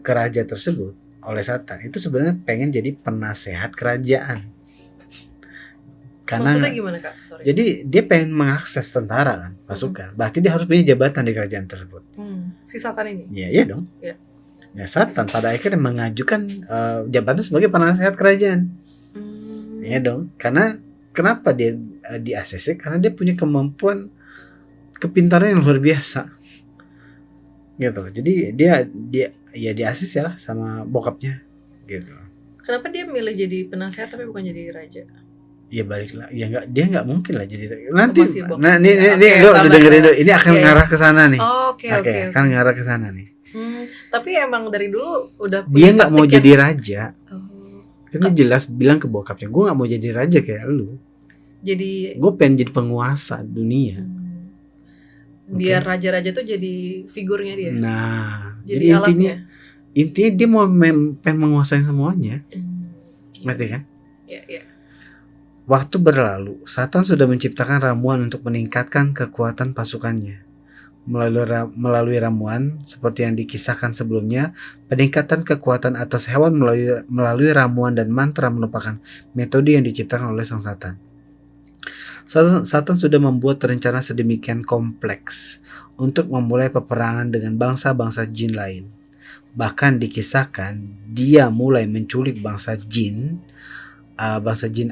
ke raja tersebut oleh Satan itu sebenarnya pengen jadi penasehat kerajaan. Karena, maksudnya gimana Kak? Sorry. Jadi dia pengen mengakses tentara kan, pasukan. Berarti dia harus punya jabatan di kerajaan tersebut. Si Satan ini? Iya dong. Ya. Ya Satan pada akhirnya mengajukan jabatan sebagai penasehat kerajaan. Iya dong. Karena kenapa dia di ACC? Karena dia punya kemampuan kepintaran yang luar biasa. Gitu. Jadi dia di ACC lah sama bokapnya. Gitu. Kenapa dia milih jadi penasehat tapi bukan jadi raja? Ya baliklah, ya dia nggak mungkin lah jadi nanti. Nah ini dengerin dulu, ini akan ngarah ke sana nih. Oke. Akan ngarah ke sana nih. Tapi emang dari dulu udah dia nggak mau jadi raja. Tapi jelas bilang ke bokapnya, gue nggak mau jadi raja kayak lu. Jadi gue pengen jadi penguasa dunia. Biar raja-raja tuh jadi figurnya dia. Nah, jadi intinya dia mau pengen menguasai semuanya. Ngerti kan? Iya. Waktu berlalu, Satan sudah menciptakan ramuan untuk meningkatkan kekuatan pasukannya. Melalui ramuan, seperti yang dikisahkan sebelumnya, peningkatan kekuatan atas hewan melalui ramuan dan mantra merupakan metode yang diciptakan oleh sang Satan. Satan sudah membuat rencana sedemikian kompleks untuk memulai peperangan dengan bangsa-bangsa jin lain. Bahkan dikisahkan, dia mulai menculik bangsa jin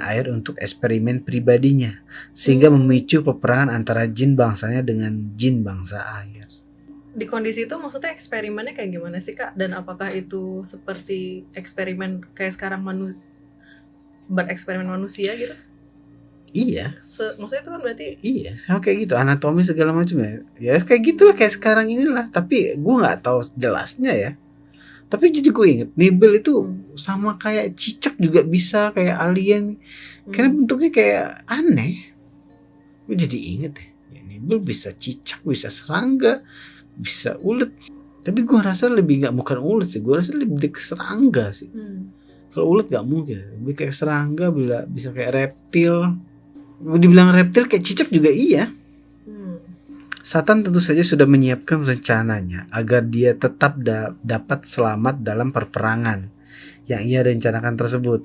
air untuk eksperimen pribadinya, sehingga memicu peperangan antara jin bangsanya dengan jin bangsa air. Di kondisi itu maksudnya eksperimennya kayak gimana sih Kak? Dan apakah itu seperti eksperimen kayak sekarang bereksperimen manusia gitu? Iya. Maksudnya itu kan berarti iya, kayak gitu, anatomi segala macam ya. Ya kayak gitulah kayak sekarang inilah, tapi gue nggak tahu jelasnya ya. Tapi jadi gue inget Nibel itu sama kayak cicak juga bisa, kayak alien. Karena bentuknya kayak aneh. Gue jadi inget ya, Nibel bisa cicak, bisa serangga, bisa ulet. Tapi gue rasa lebih bukan ulet sih, gue rasa lebih ke serangga sih. Kalau ulet gak mungkin, lebih kayak serangga, bisa kayak reptil. Dibilang reptil kayak cicak juga iya. Satan tentu saja sudah menyiapkan rencananya agar dia tetap dapat selamat dalam perperangan yang ia rencanakan tersebut.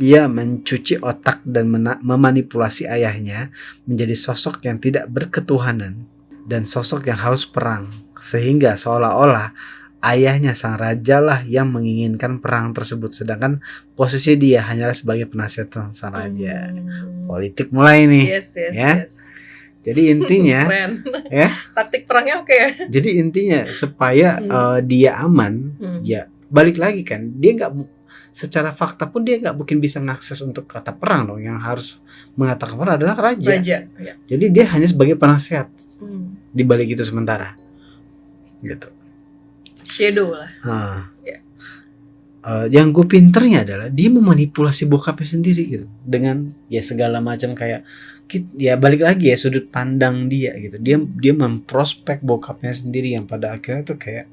Ia mencuci otak dan memanipulasi ayahnya menjadi sosok yang tidak berketuhanan dan sosok yang haus perang, sehingga seolah-olah ayahnya sang raja lah yang menginginkan perang tersebut, sedangkan posisi dia hanyalah sebagai penasihat sang raja. Politik mulai nih. Yes. Jadi intinya ya, taktik perangnya oke ya. Jadi intinya supaya dia aman, ya balik lagi kan, dia nggak secara fakta pun dia nggak mungkin bisa mengakses untuk kata perang dong. Yang harus mengatakan perang adalah raja. Ya. Jadi dia hanya sebagai penasehat di balik itu sementara, gitu. Shadow lah. Yang gue pinternya adalah dia memanipulasi bokapnya sendiri gitu, dengan ya segala macam kayak ya balik lagi ya sudut pandang dia gitu. Dia memprospek bokapnya sendiri yang pada akhirnya tuh kayak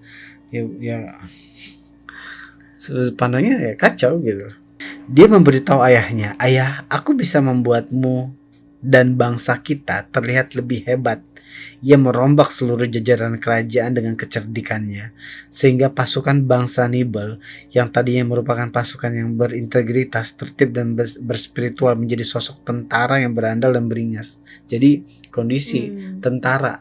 ya sudut pandangnya ya kacau gitu. Dia memberitahu ayahnya, "Ayah, aku bisa membuatmu dan bangsa kita terlihat lebih hebat." Ia merombak seluruh jajaran kerajaan dengan kecerdikannya, sehingga pasukan bangsa Nibel yang tadinya merupakan pasukan yang berintegritas, tertib dan berspiritual menjadi sosok tentara yang berandal dan beringas. Jadi kondisi tentara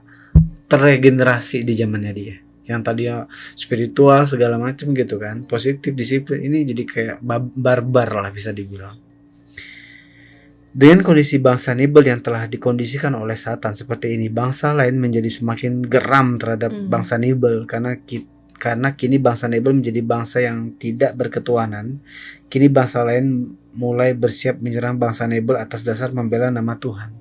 terregenerasi di zamannya dia, yang tadinya spiritual segala macam gitu kan, positif, disiplin, ini jadi kayak barbar lah bisa dibilang. Dengan kondisi bangsa Nibel yang telah dikondisikan oleh Satan seperti ini, bangsa lain menjadi semakin geram terhadap bangsa Nibel karena kini bangsa Nibel menjadi bangsa yang tidak berketuhanan. Kini bangsa lain mulai bersiap menyerang bangsa Nibel atas dasar membela nama Tuhan.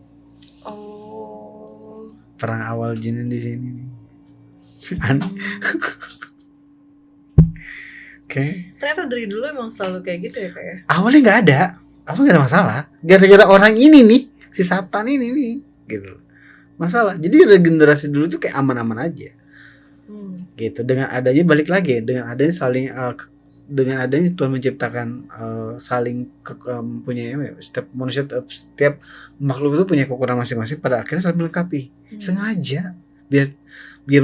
Perang awal jin di sini. Oke. Ternyata dari dulu emang selalu kayak gitu ya kayak. Awalnya nggak ada masalah. Gara-gara orang ini nih, si Satan ini nih, gitu. Masalah. Jadi regenerasi dulu tuh kayak aman-aman aja. Gitu. Dengan adanya balik lagi, dengan adanya saling dengan adanya Tuhan menciptakan saling punya setiap manusia, setiap makhluk itu punya kekurangan masing-masing, pada akhirnya saling melengkapi. Sengaja biar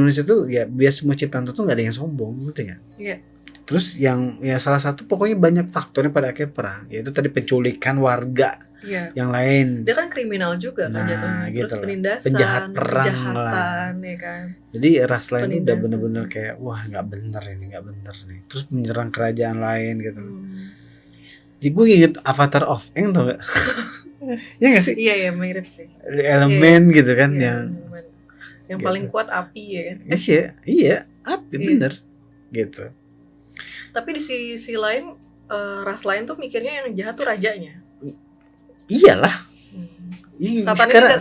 manusia tuh ya, biar semua ciptaan itu nggak ada yang sombong, gitu kan? Iya. Terus yang ya salah satu pokoknya banyak faktornya pada akhir perang, yaitu tadi penculikan warga yang lain. Dia kan kriminal juga kan jatuhnya. Terus gitu penindasan, penjahat perang kejahatan lah. Ya kan. Jadi ras lain udah bener-bener kayak wah nggak bener nih. Terus menyerang kerajaan lain gitu. Jadi gue inget Avatar of Aang tau gak? Iya gak sih? Iya mirip sih. Elemen gitu kan yang paling kuat api ya kan. Iya api bener gitu. Tapi di sisi lain ras lain tuh mikirnya yang jahat tuh rajanya. Iyalah.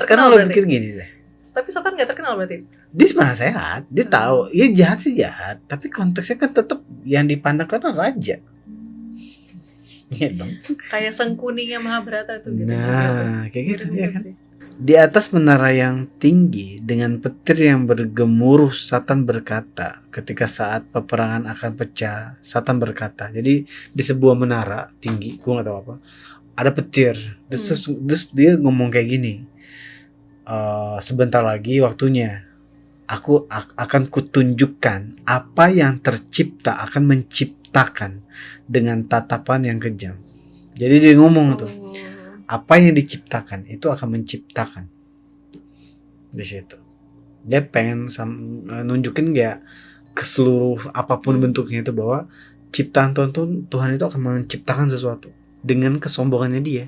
Sekarang lo pikir gini deh. Tapi Satan gak terkenal berarti? Dia sebenarnya sehat. Dia tahu. Ya jahat sih jahat. Tapi konteksnya kan tetap yang dipandang karena raja. Iya dong. Kayak Sangkuningnya Mahabharata tuh gitu. Nah kayak gitu ya kan. Di atas menara yang tinggi dengan petir yang bergemuruh, Satan berkata, ketika saat peperangan akan pecah, Satan berkata, jadi di sebuah menara tinggi, gue gak tahu apa, ada petir, terus dia ngomong kayak gini, sebentar lagi waktunya, aku akan kutunjukkan apa yang tercipta akan menciptakan dengan tatapan yang kejam. Jadi dia ngomong tuh, apa yang diciptakan itu akan menciptakan di situ. Dia pengen nunjukin ya ke seluruh apapun bentuknya itu bahwa ciptaan Tuhan itu akan menciptakan sesuatu dengan kesombongannya dia.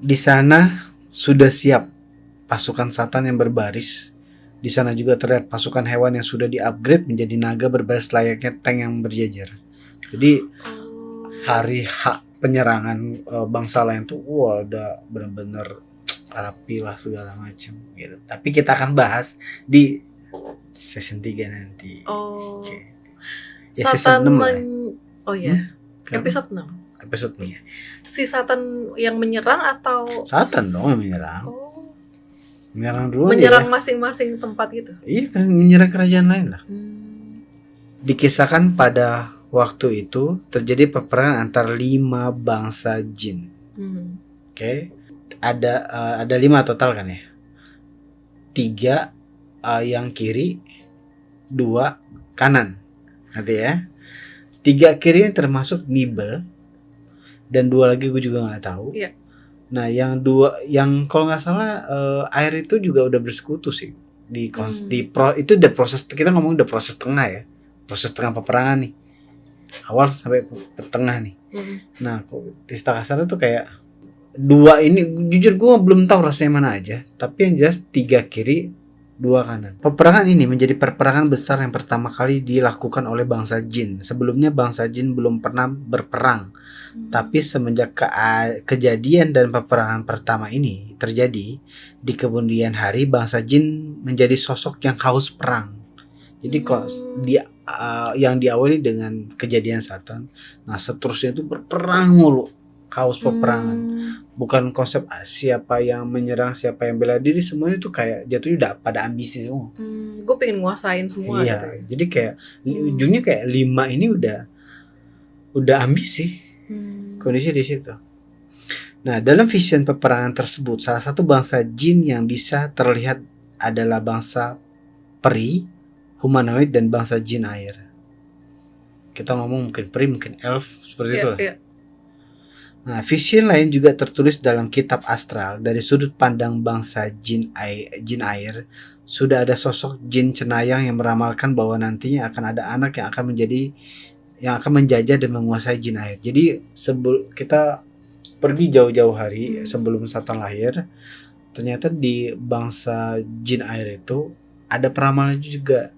Di sana sudah siap pasukan Satan yang berbaris. Di sana juga terlihat pasukan hewan yang sudah di-upgrade menjadi naga berbaris layaknya tank yang berjejer. Jadi hari penyerangan bangsa lain tuh udah benar-benar rapi lah segala macam gitu. Tapi kita akan bahas di season 3 nanti. Okay. Ya season 6 lah. Oh ya, Kenapa? episode 6. Episode 6. Si Satan yang menyerang atau Satan dong yang menyerang. Oh, Menyerang duluan menyerang dia. masing-masing tempat gitu. Iya kan, menyerang kerajaan lain lah. Hmm. Dikisahkan pada waktu itu terjadi peperangan antara 5 bangsa jin. Hmm. Oke. Ada 5 total kan ya. 3 yang kiri, 2 kanan. Nanti ya. 3 kiri ini termasuk Nibel, dan 2 lagi gue juga nggak tahu. Iya. Nah, yang 2 yang kalau nggak salah air itu juga udah bersekutu sih itu udah proses, kita ngomong udah proses tengah ya, proses tengah peperangan nih, awal sampai tengah nih. Nah, kok istilah kasarnya tuh kayak 2 ini jujur gue belum tahu rasanya mana aja, tapi yang jelas 3 kiri 2 kanan. Peperangan ini menjadi peperangan besar yang pertama kali dilakukan oleh bangsa jin. Sebelumnya bangsa jin belum pernah berperang. Tapi semenjak kejadian dan peperangan pertama ini terjadi, di kemudian hari bangsa jin menjadi sosok yang haus perang. Jadi kok yang diawali dengan kejadian Satan, nah seterusnya itu berperang mulu, haus peperangan. Bukan konsep siapa yang menyerang, siapa yang bela diri, semuanya itu kayak jatuhnya udah pada ambisi semua. Gue pengen nguasain semua iya, gitu. jadi kayak ujungnya kayak 5 ini udah ambisi. Kondisi di situ. Nah, dalam vision peperangan tersebut, salah satu bangsa jin yang bisa terlihat adalah bangsa peri, humanoid, dan bangsa jin air. Kita ngomong mungkin peri, mungkin elf, seperti itu lah. Iya. Nah, vision lain juga tertulis dalam kitab astral. Dari sudut pandang bangsa jin air, sudah ada sosok jin cenayang yang meramalkan bahwa nantinya akan ada anak yang akan menjajah dan menguasai jin air. Jadi kita pergi jauh-jauh hari sebelum Satan lahir, ternyata di bangsa jin air itu ada peramalan juga.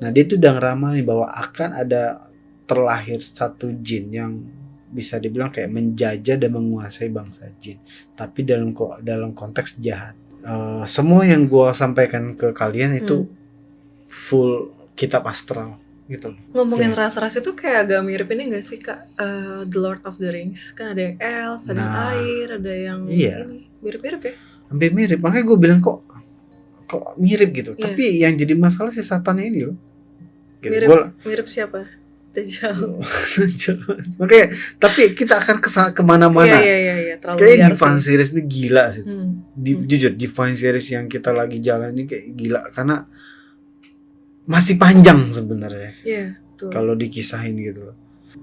Nah, dia itu udah ngeramal nih bahwa akan ada terlahir satu jin yang bisa dibilang kayak menjajah dan menguasai bangsa jin, tapi dalam konteks jahat. Semua yang gue sampaikan ke kalian itu full kitab astral gitu. Ngomongin ras-ras itu kayak agak mirip ini gak sih Kak? The Lord of the Rings. Kan ada yang elf, ada yang air, ada yang ini. Mirip-mirip ya? Hampir mirip. Makanya gue bilang kok mirip gitu. Tapi yang jadi masalah si Satan ini loh. Gitu. Mirip siapa? Dajjal. Makanya tapi kita akan kemana-mana. Iya. Terlalu kayak liar Divine sih. Series ini gila sih. Jujur Divine Series yang kita lagi jalan ini kayak gila karena masih panjang sebenarnya. Iya, kalau dikisahin gitu loh.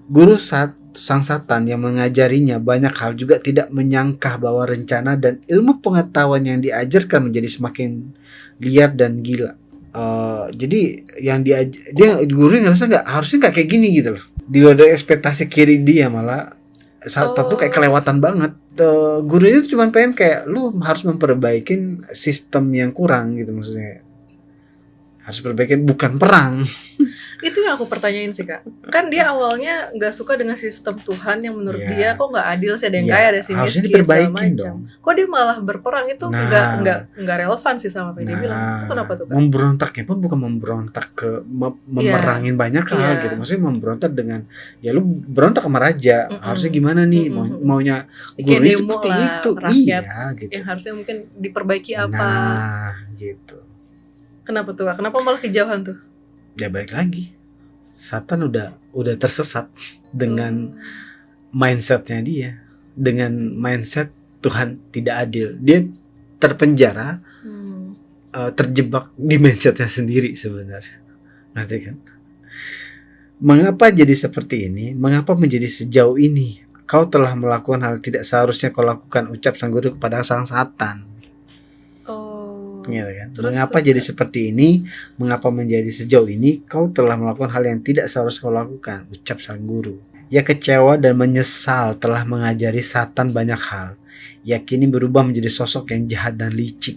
Guru sang Satan yang mengajarinya banyak hal juga tidak menyangka bahwa rencana dan ilmu pengetahuan yang diajarkan menjadi semakin liar dan gila. Jadi yang dia guru ngerasa harusnya nggak kayak gini gitu loh. Di luar dari ekspektasi kiri dia, malah Satan tuh kayak kelewatan banget. Gurunya tuh cuma pengen kayak lu harus memperbaikin sistem yang kurang gitu, maksudnya harus perbaikin, bukan perang. Itu yang aku pertanyain sih Kak. Kan dia awalnya gak suka dengan sistem Tuhan yang menurut dia kok gak adil sih, ada yang kaya, ada si harusnya miskin, segala diperbaikin macam. dong. Kok dia malah berperang itu nggak relevan sih sama apa yang dia bilang. Itu kenapa tuh Kak? Memberontaknya pun bukan memberontak ke memerangin banyak hal gitu. Maksudnya memberontak dengan ya lu berontak sama raja. Harusnya gimana nih? Maunya gurunya seperti itu. Rakyat, iya gitu. yang harusnya mungkin diperbaiki apa. Nah gitu. Kenapa tuh Kak? Kenapa malah kejauhan tuh? Ya balik lagi, Satan udah tersesat dengan mindsetnya dia, dengan mindset Tuhan tidak adil. Dia terpenjara, terjebak di mindsetnya sendiri sebenarnya. Ngerti kan? Mengapa jadi seperti ini? Mengapa menjadi sejauh ini? Kau telah melakukan hal tidak seharusnya kau lakukan, ucap sang guru kepada sang Satan. Gitu kan? Mengapa jadi seperti ini? Mengapa menjadi sejauh ini? Kau telah melakukan hal yang tidak seharusnya kau lakukan, ucap sang guru. Ia kecewa dan menyesal telah mengajari Satan banyak hal. Ia kini berubah menjadi sosok yang jahat dan licik.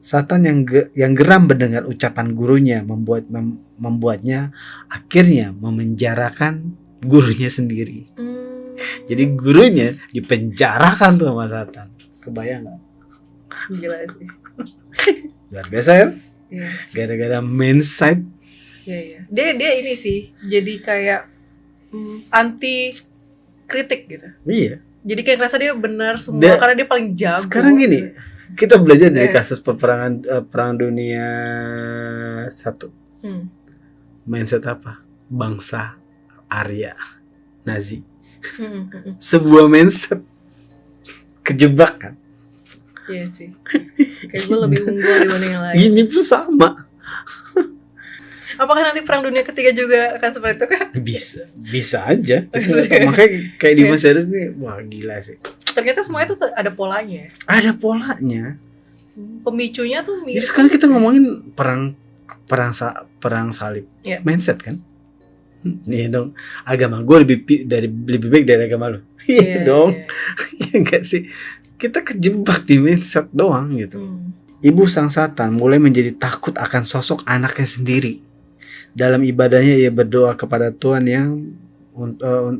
Satan yang geram mendengar ucapan gurunya membuatnya akhirnya memenjarakan gurunya sendiri. Jadi gurunya dipenjarakan tuh sama Satan. Kebayang gak? Gila sih. Luar biasa ya? Iya. Gara-gara mindset Iya. Dia ini sih jadi kayak anti kritik gitu. Iya. Jadi kayak ngerasa dia benar semua Dia- karena dia paling jago. Sekarang gini, kita belajar dari Iya. kasus peperangan perang dunia 1. Hmm. Mindset apa? Bangsa Arya, Nazi. Hmm. Sebuah mindset kejebak kan? Iya sih. Kayak gue lebih unggul dibanding yang lain. Ini pun sama. Apakah nanti perang dunia ketiga juga akan seperti itu kah? Bisa aja. Bisa ya? Makanya kayak di Iya. series nih, wah gila sih. Ternyata semua itu ada polanya. Ada polanya. Pemicunya tuh Ya, mirip. sekarang kita ngomongin perang salib. Iya. Mindset kan? Nih dong, agama gue lebih baik dari agama lo. Iya dong. Ya enggak sih? Kita kejebak di mindset doang gitu. Ibu sang Satan mulai menjadi takut akan sosok anaknya sendiri. Dalam ibadahnya ia berdoa kepada Tuhan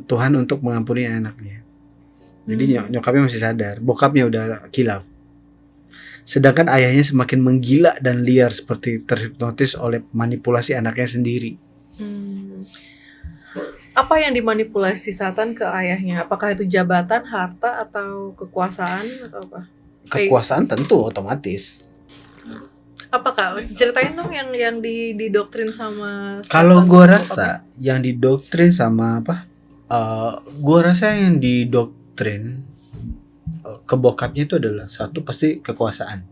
Tuhan untuk mengampuni anaknya. Jadi nyokapnya masih sadar, bokapnya udah kilaf. Sedangkan ayahnya semakin menggila dan liar seperti terhipnotis oleh manipulasi anaknya sendiri. Apa yang dimanipulasi Satan ke ayahnya? Apakah itu jabatan, harta, atau kekuasaan atau apa? Kekuasaan tentu otomatis. Apakah? Ceritain dong yang didoktrin sama Satan. Kalau gua rasa yang didoktrin sama apa? Gua rasa yang didoktrin ke bokapnya itu adalah satu pasti kekuasaan.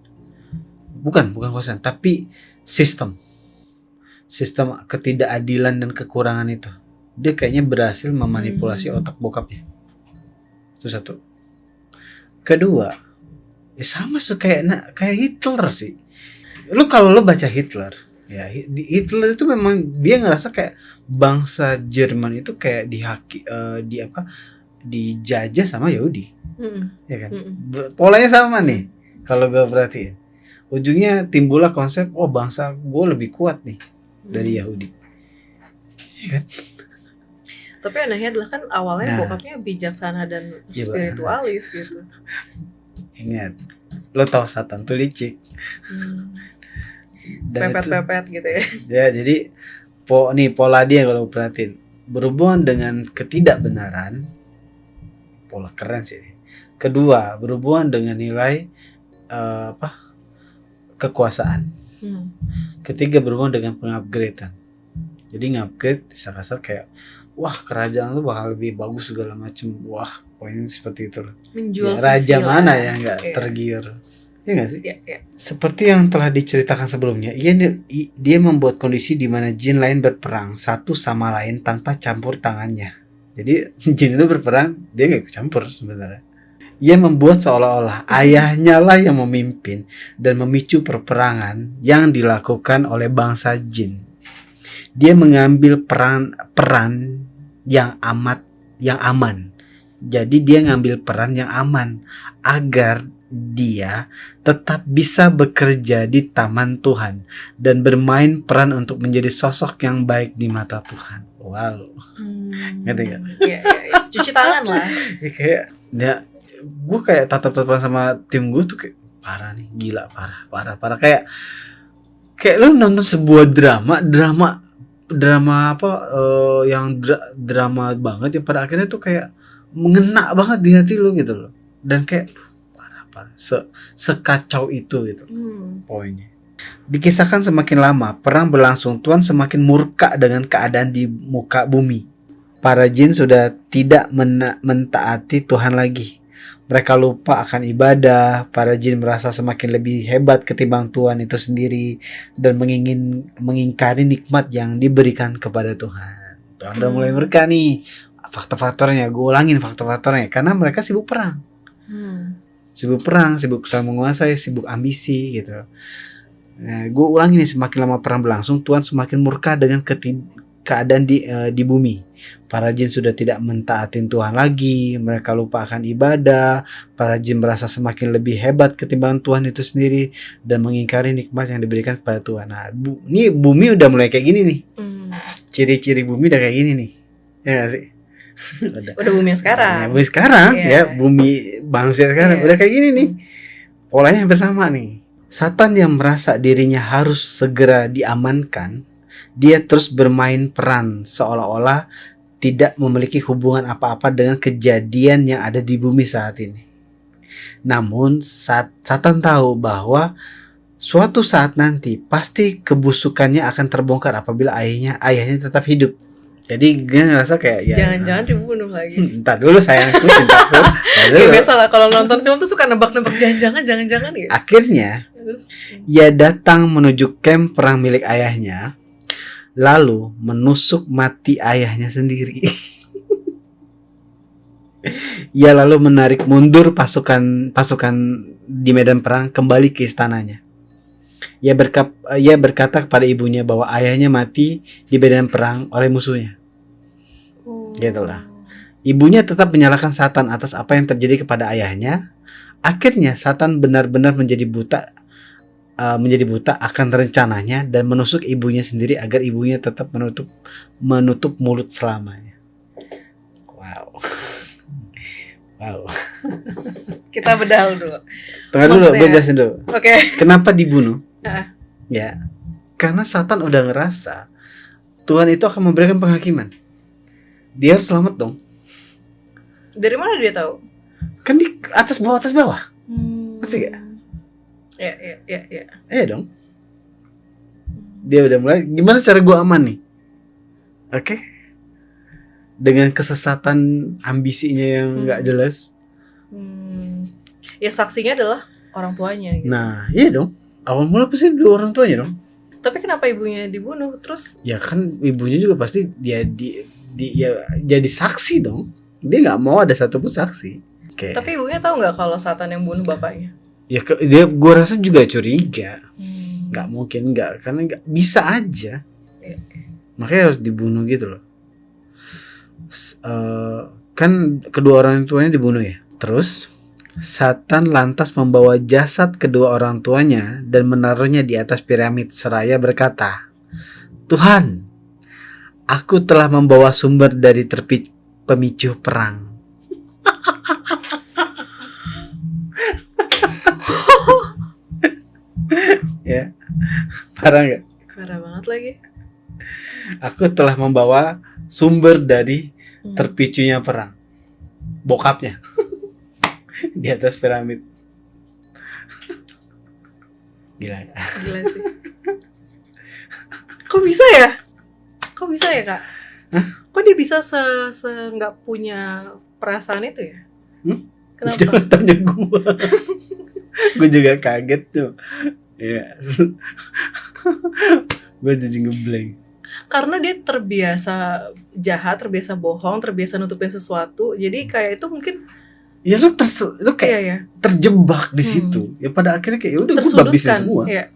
Bukan kekuasaan, tapi sistem ketidakadilan dan kekurangan itu. Dia kayaknya berhasil memanipulasi otak bokapnya. Itu satu. Kedua, ya sama sih kayak Hitler sih. Kalau lo baca Hitler, ya Hitler itu memang dia ngerasa kayak bangsa Jerman itu kayak dijajah sama Yahudi. Ya kan? Polanya sama nih. Kalau gue perhatiin. Ujungnya timbullah konsep bangsa gue lebih kuat nih dari Yahudi. Ya kan? Tapi anehnya adalah kan awalnya bokapnya bijaksana dan spiritualis gitu. Ingat, lo tau Satan tuh licik. Pepet-pepet gitu ya. Ya, jadi pola dia kalau perhatiin berhubungan dengan ketidakbenaran, pola keren sih. Kedua, berhubungan dengan nilai kekuasaan. Ketiga, berhubungan dengan pengupgradean. Jadi ngupgrade bisa kasar kayak wah kerajaan tuh bakal lebih bagus segala macem. Wah poin seperti itu loh. Menjual ya, raja visi mana lah. yang nggak tergiur? Ya nggak sih? Iya. Seperti yang telah diceritakan sebelumnya, dia membuat kondisi di mana jin lain berperang satu sama lain tanpa campur tangannya. Jadi jin itu berperang, dia nggak ikut campur sebenarnya. Ia membuat seolah-olah ayahnya lah yang memimpin dan memicu perperangan yang dilakukan oleh bangsa jin. Dia mengambil peran yang aman. Jadi dia ngambil peran yang aman agar dia tetap bisa bekerja di taman Tuhan dan bermain peran untuk menjadi sosok yang baik di mata Tuhan. Wow. Ngerti gak? Iya. Cuci tangan lah. Ya kayak gue kayak tatap-tatapan sama tim gue tuh kayak parah nih, gila parah. Kayak lu nonton sebuah drama apa yang drama banget yang pada akhirnya tuh kayak mengena banget di hati lu gitu loh. Dan kayak parah. Sekacau itu gitu. Poinnya. Dikisahkan semakin lama perang berlangsung, Tuhan semakin murka dengan keadaan di muka bumi. Para jin sudah tidak mentaati Tuhan lagi. Mereka lupa akan ibadah. Para jin merasa semakin lebih hebat ketimbang Tuhan itu sendiri dan mengingkari nikmat yang diberikan kepada Tuhan. Tuhan udah mulai murka nih. Faktor-faktornya, gue ulangin faktor-faktornya karena mereka sibuk perang. Sibuk saling menguasai, sibuk ambisi gitu. Nah, gue ulangi nih, semakin lama perang berlangsung, Tuhan semakin murka dengan keadaan di bumi. Para jin sudah tidak mentaatin Tuhan lagi, mereka lupa akan ibadah. Para jin merasa semakin lebih hebat ketimbang Tuhan itu sendiri dan mengingkari nikmat yang diberikan kepada Tuhan. Nah, ini bumi udah mulai kayak gini nih. Ciri-ciri bumi udah kayak gini nih. Ya gak sih? udah bumi yang sekarang. Ya, bumi sekarang ya, bumi manusia sekarang udah kayak gini nih. Polanya hampir sama nih. Satan yang merasa dirinya harus segera diamankan dia terus bermain peran seolah-olah tidak memiliki hubungan apa-apa dengan kejadian yang ada di bumi saat ini. Namun Satan tahu bahwa suatu saat nanti pasti kebusukannya akan terbongkar apabila ayahnya tetap hidup. Jadi dia ngerasa kayak ya Jangan-jangan dibunuh lagi. entar dulu sayangku, cintaku. Ntar Ya dulu. biasa lah kalau nonton film tuh suka nebak-nebak jangan-jangan gitu. Akhirnya Terus, ia datang menuju kamp perang milik ayahnya, lalu menusuk mati ayahnya sendiri. Ia lalu menarik mundur pasukan di medan perang kembali ke istananya. Ia berkata kepada ibunya bahwa ayahnya mati di medan perang oleh musuhnya. Gitulah. Ibunya tetap menyalahkan Satan atas apa yang terjadi kepada ayahnya. Akhirnya Satan benar-benar menjadi buta akan rencananya dan menusuk ibunya sendiri agar ibunya tetap menutup mulut selamanya. Wow. Wow. Kita bedah dulu. Tunggu dulu, Maksudnya- gue jelasin dulu. Oke. Kenapa dibunuh? Ah. Ya, karena Satan udah ngerasa Tuhan itu akan memberikan penghakiman. Dia harus selamat dong. Dari mana dia tahu? Kan di atas bawah. Ngerti gak? Ya. Iya dong. Dia udah mulai, gimana cara gue aman nih? Oke? Dengan kesesatan ambisinya yang gak jelas. Ya saksinya adalah orang tuanya gitu. Nah, iya dong. Awal mula pasti dua orang tuanya dong. Tapi kenapa ibunya dibunuh? Terus Ya kan ibunya juga pasti dia jadi saksi dong. Dia nggak mau ada satupun saksi. Oke. tapi ibunya tahu nggak kalau Satan yang bunuh bapaknya? Ya gue rasa juga curiga. Nggak mungkin nggak, karena nggak bisa aja. Iya. Makanya harus dibunuh gitu loh. Kan kedua orang tuanya dibunuh ya. Terus Satan lantas membawa jasad kedua orang tuanya dan menaruhnya di atas piramid seraya berkata, "Tuhan, aku telah membawa sumber dari pemicu perang." Ya, parah nggak? Parah banget lagi. Aku telah membawa sumber dari terpicunya perang. Bokapnya di atas piramid. Gila. Gila sih. Kok bisa ya? Kak? Kok dia bisa nggak punya perasaan itu ya? Kenapa? Jangan tanya gue. Gue juga kaget tuh. Ya. Gue jadi ngeblank. Karena dia terbiasa jahat, terbiasa bohong, terbiasa nutupin sesuatu. Jadi kayak itu mungkin Ya lu kayak iya. terjebak di situ. Ya pada akhirnya kayak udah gue babisin semua. Iya.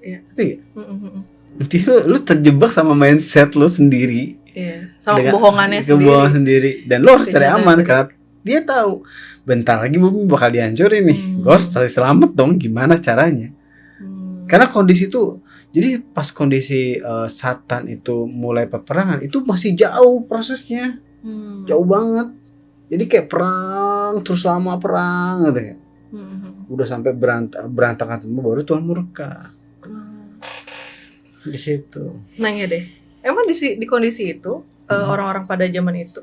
Ngerti nggak? Mm-mm. Nanti lu terjebak sama mindset lu sendiri. Iya. Sama Dengan kebohongannya kebohongan sendiri. Dan lu harus cari Kejahatan aman sendiri. karena dia tahu bentar lagi bumi bakal dihancurin nih. Gue harus cari selamat dong. Gimana caranya? Karena kondisi itu, jadi pas kondisi Satan itu mulai peperangan itu masih jauh prosesnya, jauh banget. Jadi kayak perang terus lama perang gitu ya. Udah sampai berantakan semua baru Tuhan murka. Di situ. Nanya deh, emang di kondisi itu orang-orang pada zaman itu,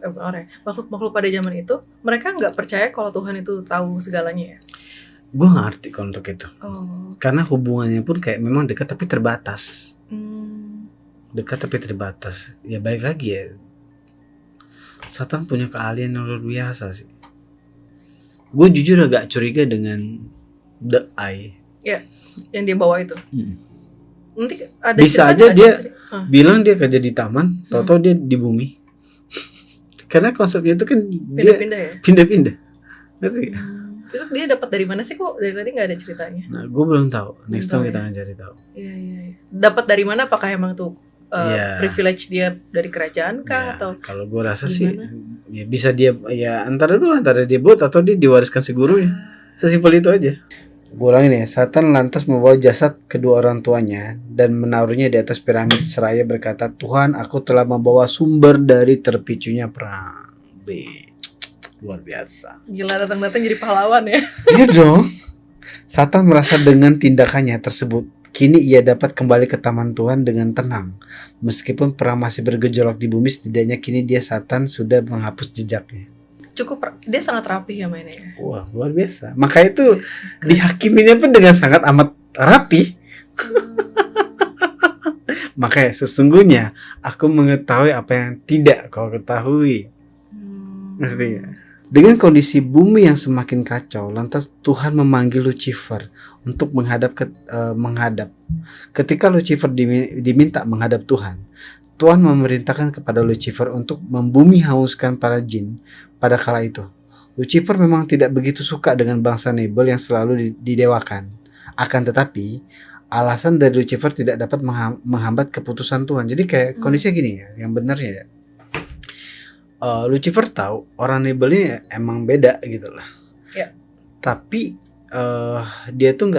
makhluk-makhluk pada zaman itu, mereka nggak percaya kalau Tuhan itu tahu segalanya ya? Gue gak ngerti kalau untuk itu. Oh. Karena hubungannya pun kayak memang dekat tapi terbatas. Dekat tapi terbatas. Ya balik lagi ya. Satan punya keahlian yang luar biasa sih. Gue jujur agak curiga dengan The Eye. Ya, yang dia bawa itu. Nanti ada Bisa cerita aja nggak dia sih? bilang dia kerja di taman, tau-tau dia di bumi. Karena konsepnya itu kan dia Pindah-pindah ya? pindah-pindah. Ngerti gak? Itu dia dapat dari mana sih, kok dari tadi nggak ada ceritanya? Nah, gue belum tahu. Next time Belum kita tahu akan cari tahu. Iya. Dapat dari mana? Apakah emang tuh Iya. privilege dia dari kerajaan kah Ya, atau? kalau gue rasa gimana? sih, ya bisa dia ya antara dia bot atau dia diwariskan si gurunya. Sesimpel itu aja. Gue ulangin ya, Satan lantas membawa jasad kedua orang tuanya dan menaruhnya di atas piramid seraya berkata, "Tuhan, aku telah membawa sumber dari terpicunya perang." Luar biasa. Gila, datang-datang jadi pahlawan ya? Iya dong. Satan merasa dengan tindakannya tersebut Kini ia dapat kembali ke taman Tuhan dengan tenang. Meskipun perang masih bergejolak di bumi, setidaknya kini dia Satan sudah menghapus jejaknya. Dia sangat rapi ya mainnya ya. Wah, luar biasa. Maka itu dihakiminya pun dengan sangat amat rapi. Makanya sesungguhnya aku mengetahui apa yang tidak kau ketahui. Ngerti ya? Dengan kondisi bumi yang semakin kacau, lantas Tuhan memanggil Lucifer untuk menghadap. Ketika Lucifer diminta menghadap Tuhan, Tuhan memerintahkan kepada Lucifer untuk membumi hauskan para jin pada kala itu. Lucifer memang tidak begitu suka dengan bangsa Nebel yang selalu didewakan. Akan tetapi, alasan dari Lucifer tidak dapat menghambat keputusan Tuhan. Jadi kayak kondisinya gini ya, yang benarnya ya. Lucifer tahu orang Nebel ini emang beda gitu lah. Ya. Tapi dia tuh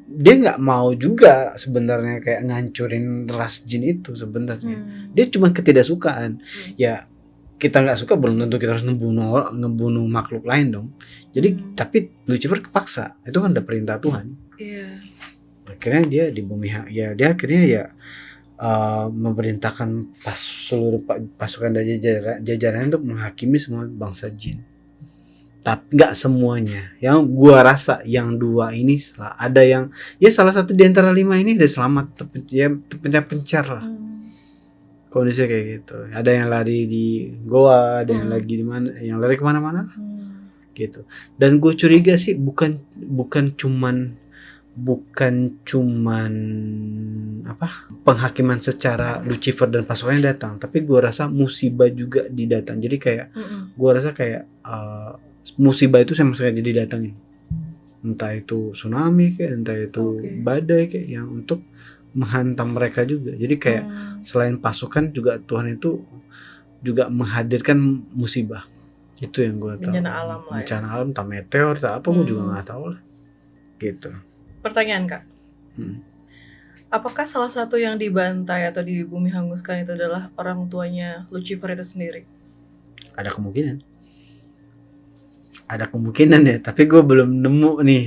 dia nggak mau juga sebenarnya kayak ngancurin ras jin itu sebenarnya. Dia cuma ketidaksukaan. Ya kita nggak suka belum tentu kita harus ngebunuh makhluk lain dong. Jadi tapi Lucifer kepaksa. Itu kan udah perintah Tuhan. Iya. Akhirnya dia di bumi ya dia akhirnya ya memerintahkan seluruh pasukan dan jajaran untuk menghakimi semua bangsa jin. Tapi nggak semuanya. Yang gua rasa yang 2 ini ada yang ya salah satu di antara 5 ini ada selamat, terpencar lah. Kondisinya kayak gitu. Ada yang lari di goa, ada yang lagi di mana, yang lari kemana-mana gitu. Dan gue curiga sih bukan cuman penghakiman secara Lucifer dan pasukannya datang, tapi gue rasa musibah juga didatang. Jadi kayak gue rasa kayak musibah itu sama sekali didatangin, entah itu tsunami kayak, entah itu badai kayak, yang untuk menghantam mereka juga. Jadi kayak selain pasukan juga Tuhan itu juga menghadirkan musibah. Itu yang gue tahu. Bencana alam lah. Bencana alam, entah meteor, entah apa, gue juga nggak tahu lah. Gitu. Pertanyaan Kak, apakah salah satu yang dibantai atau di bumi hanguskan itu adalah orang tuanya Lucifer itu sendiri? Ada kemungkinan ya, tapi gue belum nemu nih,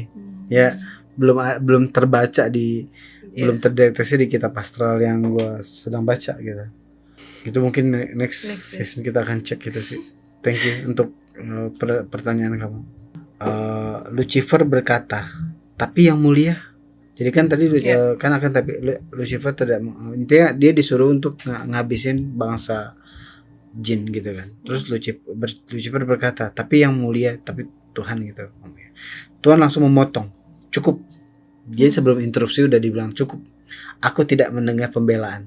ya belum terbaca belum terdeteksi di kitab astral yang gue sedang baca gitu. Itu mungkin next season kita akan cek gitu sih. Thank you untuk pertanyaan kamu. Lucifer berkata, tapi yang mulia. Jadi kan tadi tapi Lucifer tidak, intinya dia disuruh untuk ngabisin bangsa jin gitu kan. Terus Lucifer berkata, tapi yang mulia, tapi Tuhan gitu. Tuhan langsung memotong. Cukup. Dia sebelum interupsi udah dibilang cukup. Aku tidak mendengar pembelaan.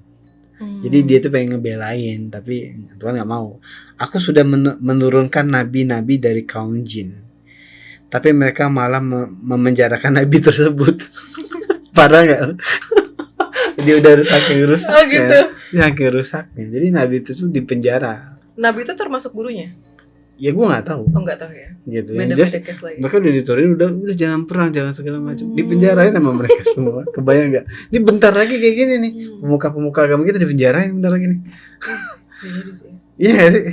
Jadi dia tuh pengen ngebelain, tapi Tuhan nggak mau. Aku sudah menurunkan nabi-nabi dari kaum jin, tapi mereka malah memenjarakan nabi tersebut. Parah nggak? Dia udah saking rusaknya. Oh gitu. Saking rusaknya. Jadi nabi itu dipenjara. Nabi itu termasuk gurunya? Ya gue nggak tahu. Oh nggak tahu ya. Gitu. Beda case lagi. Mereka udah diturunin, udah jangan perang, jangan segala macam. Dipenjarain sama mereka semua. Kebayang nggak? Ini bentar lagi kayak gini nih. Pemuka-pemuka agama kita dipenjarain bentar lagi nih. Iya sih.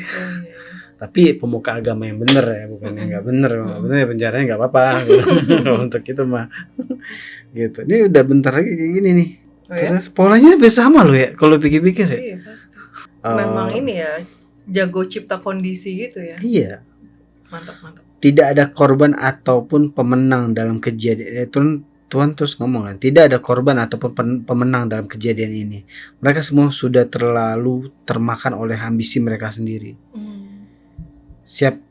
Tapi pemuka agama yang bener ya, bukan yang nggak bener. Bener ya penjaranya nggak apa-apa. Gitu. Untuk itu mah. Gitu. Ini udah bentar lagi kayak gini nih. Terus polanya hampir sama loh ya, kalau pikir-pikir ya. Iya pasti. Memang ini ya, jago cipta kondisi gitu ya. Iya. Mantap. Tidak ada korban ataupun pemenang dalam kejadian. Tuhan terus ngomong kan, tidak ada korban ataupun pemenang dalam kejadian ini. Mereka semua sudah terlalu termakan oleh ambisi mereka sendiri.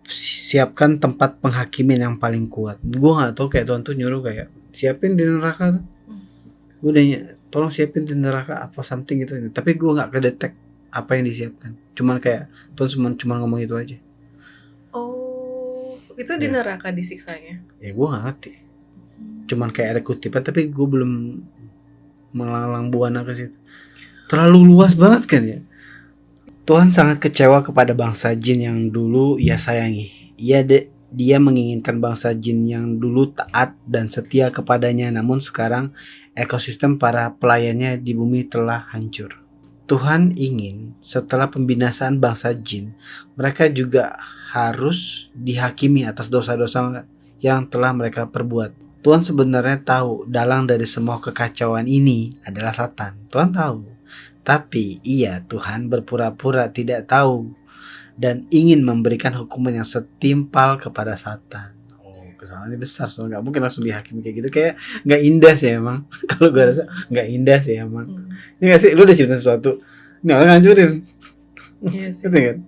Siapkan tempat penghakiman yang paling kuat. Gue nggak tahu kayak Tuhan tuh nyuruh kayak siapin di neraka tuh. Gue udah tolong siapin di neraka apa something gitu. Tapi gue nggak kedetek apa yang disiapkan. Cuman kayak Tuhan cuma ngomong itu aja. Oh, itu di neraka disiksanya? Ya gue nggak ngerti. Cuman kayak ada kutipan, tapi gue belum melalang buana ke situ. Terlalu luas banget kan ya. Tuhan sangat kecewa kepada bangsa jin yang dulu ia sayangi. Dia menginginkan bangsa jin yang dulu taat dan setia kepadanya, namun sekarang ekosistem para pelayannya di bumi telah hancur. Tuhan ingin setelah pembinasaan bangsa jin, mereka juga harus dihakimi atas dosa-dosa yang telah mereka perbuat. Tuhan sebenarnya tahu dalang dari semua kekacauan ini adalah Satan. Tuhan tahu. Tapi Tuhan berpura-pura tidak tahu dan ingin memberikan hukuman yang setimpal kepada Satan. Oh, kesalahannya besar, soalnya nggak mungkin langsung dihakimi kayak gitu. Kayak nggak indah sih emang. Kalau gue rasa nggak indah sih emang. Ini nggak sih, lu udah cerita sesuatu, ini orang ngancurin. Iya sih. Gitu kan?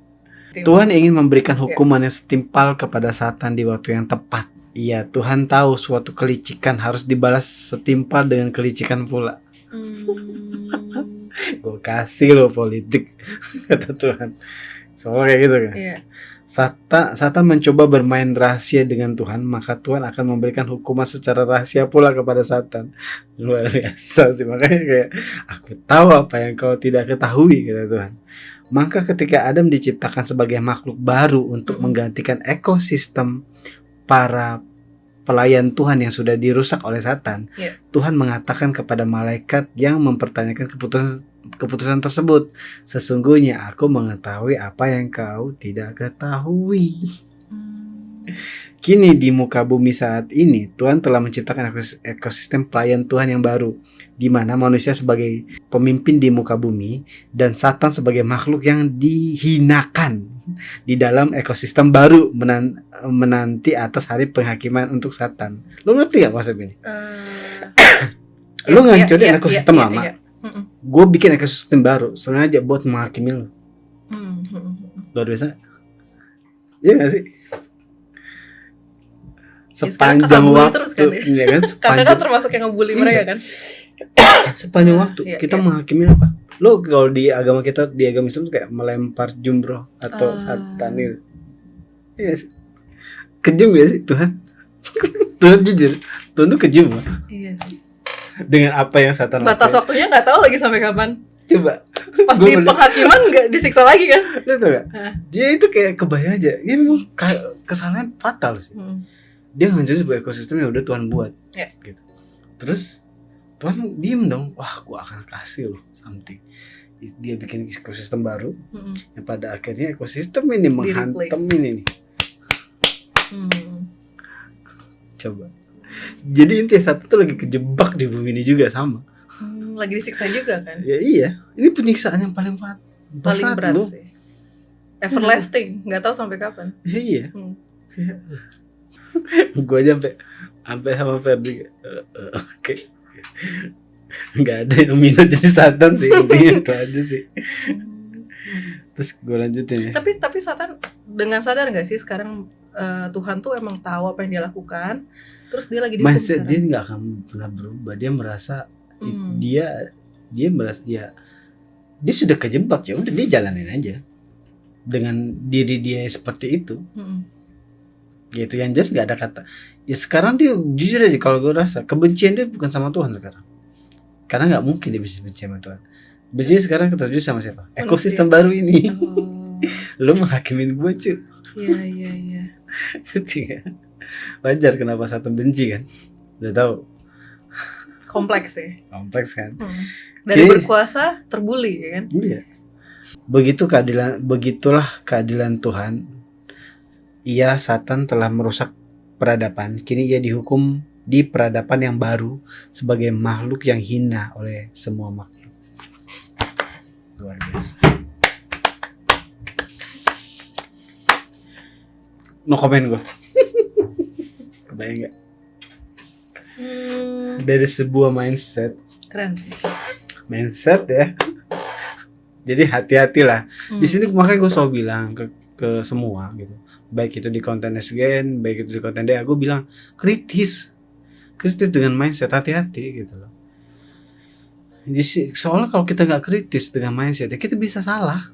Tuhan ingin memberikan hukuman yang setimpal kepada Satan di waktu yang tepat. Iya, Tuhan tahu suatu kelicikan harus dibalas setimpal dengan kelicikan pula. Gue kasih lo politik, kata Tuhan. Soalnya kayak gitu kan. Iya. Satan mencoba bermain rahasia dengan Tuhan, maka Tuhan akan memberikan hukuman secara rahasia pula kepada Satan. Luar biasa sih, makanya kayak aku tahu apa yang kau tidak ketahui, kata Tuhan. Maka ketika Adam diciptakan sebagai makhluk baru untuk menggantikan ekosistem para pelayan Tuhan yang sudah dirusak oleh Satan, Tuhan mengatakan kepada malaikat yang mempertanyakan keputusan tersebut, sesungguhnya aku mengetahui apa yang kau tidak ketahui. Kini di muka bumi saat ini Tuhan telah menciptakan ekosistem pelayan Tuhan yang baru, di mana manusia sebagai pemimpin di muka bumi dan Satan sebagai makhluk yang dihinakan di dalam ekosistem baru menanti atas hari penghakiman untuk Satan. Lo ngerti gak maksud ini? Lo ngancurin ekosistem lama. Gue bikin ekosistem baru sengaja buat menghakimi lo. Luar biasa. Iya gak sih? Sepanjang waktu terus kan, ya kan? Kakak kan termasuk yang ngebully mereka kan? Sepanjang waktu kita menghakimi apa? Lo kalau di agama kita, di agama Islam tuh kayak melempar jumroh atau Satan itu. Yes. Kejam gak sih Tuhan? Tuhan jujur, Tuhan tuh kejam loh. Iya sih. Dengan apa yang Satan lakukan. Batas waktunya nggak tahu lagi sampai kapan. Coba. Pas di penghakiman nggak disiksa lagi kan? Lo tau gak? Dia itu kayak kebayang aja. Ini memang kesalahan fatal sih. Dia ngancurin sebuah ekosistem yang udah Tuhan buat. Gitu. Terus Tuhan diem dong. Wah, gua akan kasih loh something. Dia bikin ekosistem baru. Yang pada akhirnya ekosistem ini menghantam ini nih. Coba. Jadi intinya Satan tuh lagi kejebak di bumi ini juga sama. Lagi disiksa juga kan? Ya iya. Ini penyiksaan yang paling berat loh. Sih. Everlasting. Nggak tahu sampai kapan. Iya. Gue aja sampai sama Ferdi oke. Nggak ada yang minta jadi Satan sih, intinya itu aja sih. Terus gue lanjutin ya. Tapi Satan dengan sadar nggak sih sekarang Tuhan tuh emang tahu apa yang dia lakukan, terus dia lagi dihukum. Mindset dia nggak akan pernah berubah. Dia merasa dia merasa ya dia sudah kejebak, ya udah dia jalanin aja dengan diri dia seperti itu. Gitu, yang jelas nggak ada kata. Ya sekarang dia jujur aja, kalau gue rasa kebencian dia bukan sama Tuhan sekarang, karena nggak mungkin dia bisa benci sama Tuhan. Benci sekarang tertuju sama siapa? Ekosistem baru ini. Lu menghakimin gue cuy. Iya. Berarti kan wajar kenapa satu benci kan? Udah tahu. Kompleks sih. Kompleks kan. Dari berkuasa terbuli kan? Iya. Begitulah keadilan Tuhan. Ia Satan telah merusak peradaban. Kini ia dihukum di peradaban yang baru sebagai makhluk yang hina oleh semua makhluk. Luar biasa. No comment gue. Kebayang gak? Dari sebuah mindset. Keren sih. Mindset ya. Jadi hati-hatilah. Di sini makanya gue selalu bilang ke semua gitu. Baik itu di konten SGN, baik itu di konten DA, gue bilang kritis dengan mindset, hati-hati gitu loh. Jadi soalnya kalau kita nggak kritis dengan mindset, ya kita bisa salah,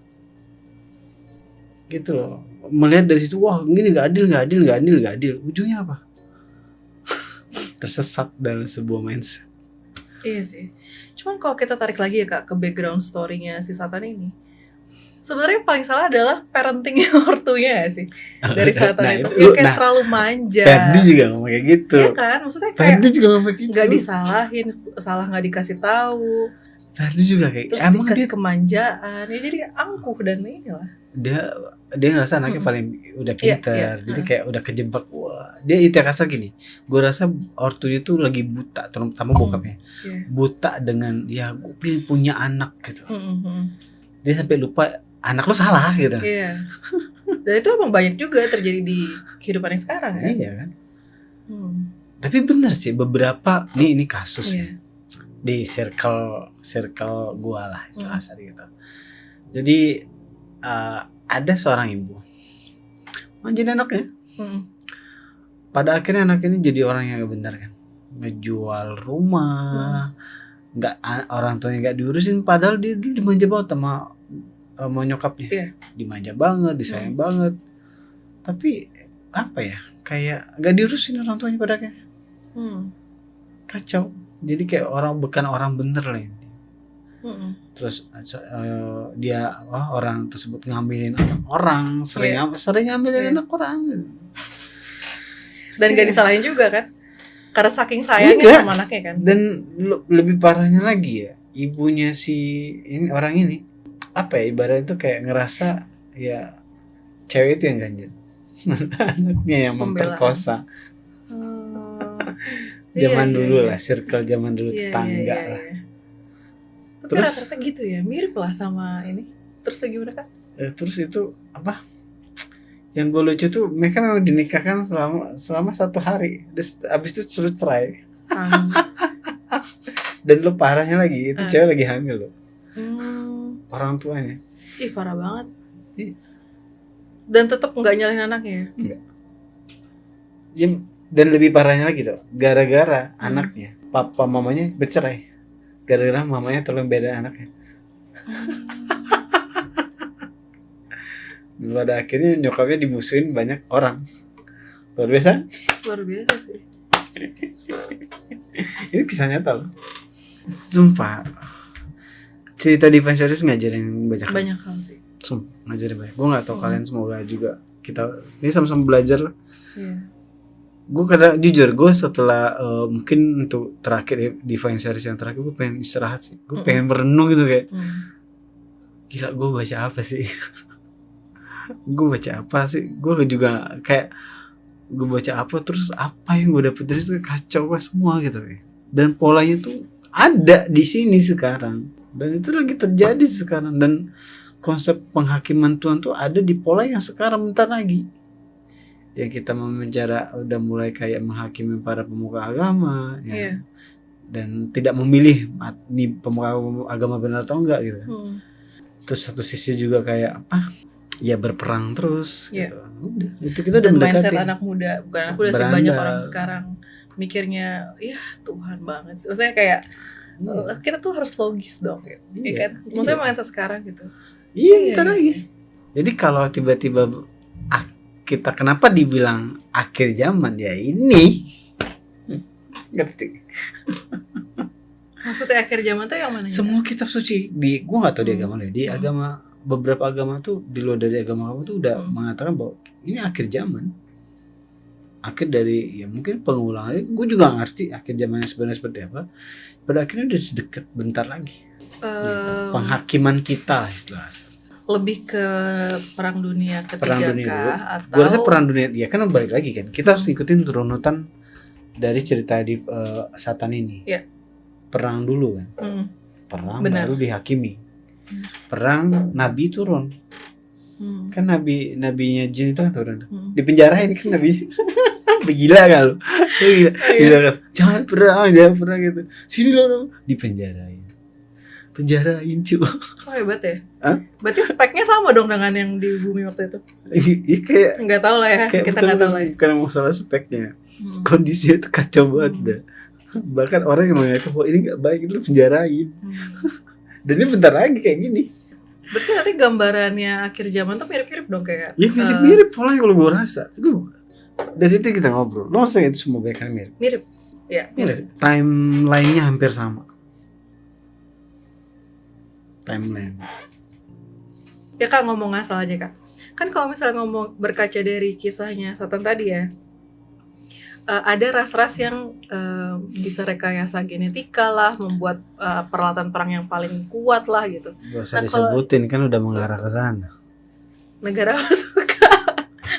gitu loh. Melihat dari situ, wah gini nggak adil, ujungnya apa? Tersesat dalam sebuah mindset. Iya sih. Cuman kalau kita tarik lagi ya Kak ke background story-nya si Satan ini, sebenarnya paling salah adalah parentingnya ortunya gak sih dari Satan itu. Ya kayak terlalu manja. Ferdi juga ngomong kayak gitu. Iya kan, maksudnya kayak Ferdi juga ngomong kayak gitu. Gak disalahin, salah gak dikasih tahu. Ferdi juga kayak terus emang dikasih kemanjaan, ya jadi angkuh dan inilah. dia ngerasa anaknya paling udah pintar, jadi kayak udah kejebak. Wah, dia itu kasar gini. Gue rasa ortunya tuh lagi buta, terutama bokapnya. Buta dengan ya gue pengen punya anak gitu. Dia sampai lupa anak lu salah gitu. Iya. Dan itu emang banyak juga terjadi di kehidupan yang sekarang kan. Iya kan. Tapi bener sih beberapa ini kasus ya. Di circle gua lah istilah kasar gitu. Jadi ada seorang ibu manjain anaknya. Pada akhirnya anak ini jadi orang yang gak benar kan, ngejual rumah, nggak orang tuanya nggak diurusin, padahal dia dimanja banget sama nyokapnya, dimanja banget, disayang banget, tapi apa ya, kayak nggak diurusin orang tuanya pada akhirnya. Kacau, jadi kayak bukan orang bener lah ini. Terus dia orang tersebut ngambilin anak orang, sering ngambilin anak orang, dan gak disalahin juga kan, karena saking sayangnya sama anaknya kan. Dan lebih parahnya lagi ya, ibunya si orang ini apa ya, ibaratnya itu kayak ngerasa ya cewek itu yang ganjil, anaknya yang memperkosa. Zaman dulu lah, circle zaman dulu, tetangga lah. Tapi rata-rata gitu ya, mirip lah sama ini. Terus lagi gimana kan? Terus itu apa? Yang gue lucu tuh mereka memang dinikahkan selama 1 hari, abis itu suruh cerai. Dan lo parahnya lagi, itu cewek lagi hamil lo. Orang tuanya. Ih parah banget. Dan tetap nggak nyalahin anaknya. Enggak. Dan lebih parahnya lagi tuh, gara-gara anaknya, papa mamanya bercerai. Gara-gara mamanya terlalu beda anaknya. Pada akhirnya nyokapnya dimusuhin banyak orang. Luar biasa? Luar biasa sih. Itu kisah nyata loh. Sumpah. Cerita Divine Series ngajarin banyak hal sih. Sumpah, ngajarin banyak. Gue gak tahu kalian semoga juga kita ini sama-sama belajar lah. Gue kadang jujur, gue setelah mungkin untuk terakhir Divine Series yang terakhir, gue pengen istirahat sih. Gue pengen merenung gitu kayak gila, gue baca apa sih? Gue juga kayak gue baca apa, terus apa yang gue dapet dari itu kacau gue semua gitu kayak. Dan polanya tuh ada di sini sekarang, dan itu lagi terjadi sekarang, dan konsep penghakiman Tuhan tuh ada di pola yang sekarang bentar lagi. Ya kita udah mulai kayak menghakimi para pemuka agama ya. Dan tidak memilih nih pemuka agama benar atau enggak gitu. Terus satu sisi juga kayak apa? Ya berperang terus gitu. Udah, itu kita udah mendekati. Mindset anak muda, bukan anak muda sih, banyak orang sekarang mikirnya ya Tuhan banget. Maksudnya kayak kita tuh harus logis dong ya kan? Maksudnya mindset sekarang gitu. Bentar lagi. Jadi kalau tiba-tiba kita kenapa dibilang akhir zaman ya ini? Ngerti? Maksudnya akhir zaman tuh yang mana? Semua kitab suci gua nggak tahu di agama lain, di agama beberapa agama tuh di luar dari agama tuh udah mengatakan bahwa ini akhir zaman, akhir dari ya mungkin pengulangan. Gue juga ngerti akhir zamannya sebenarnya seperti apa. Pada akhirnya udah sedekat bentar lagi. Penghakiman kita istilahnya. Lebih ke perang dunia ketiga kah? Atau... Gue rasa perang dunia, ya kan balik lagi kan. Kita harus ikutin runutan dari cerita di Satan ini. Perang dulu kan. Perang baru dihakimi. Perang Nabi turun. Kan nabinya jin itu kan turun. Dipenjarain kan Nabi. Begila kan lu. Gila. Jangan perang gitu. Sini lo dipenjarain. Penjarain cuy. Oh hebat ya. Berarti speknya sama dong dengan yang di bumi waktu itu. Iya kayak nggak tahu lah ya, kita nggak tahu lah. Bukan masalah speknya, kondisinya itu kacau banget dah. Bahkan orang yang mengatakan bahwa ini nggak baik itu penjarain. Dan ini bentar lagi kayak gini. Berarti nanti gambarannya akhir zaman tuh mirip-mirip dong kayak. Ya mirip-mirip pola kalau gue rasa. Dari itu kita ngobrol. Lo rasa itu semua kan mirip? Mirip. Ya. Mirip. Timeline-nya hampir sama. Timeline. Ya Kak, ngomong asal aja Kak. Kan kalau misalnya ngomong berkaca dari kisahnya Satan tadi ya, ada ras-ras yang bisa rekayasa genetika lah, membuat peralatan perang yang paling kuat lah gitu. Gak usah disebutin kan udah mengarah ke sana. Negara apa tuh Kak?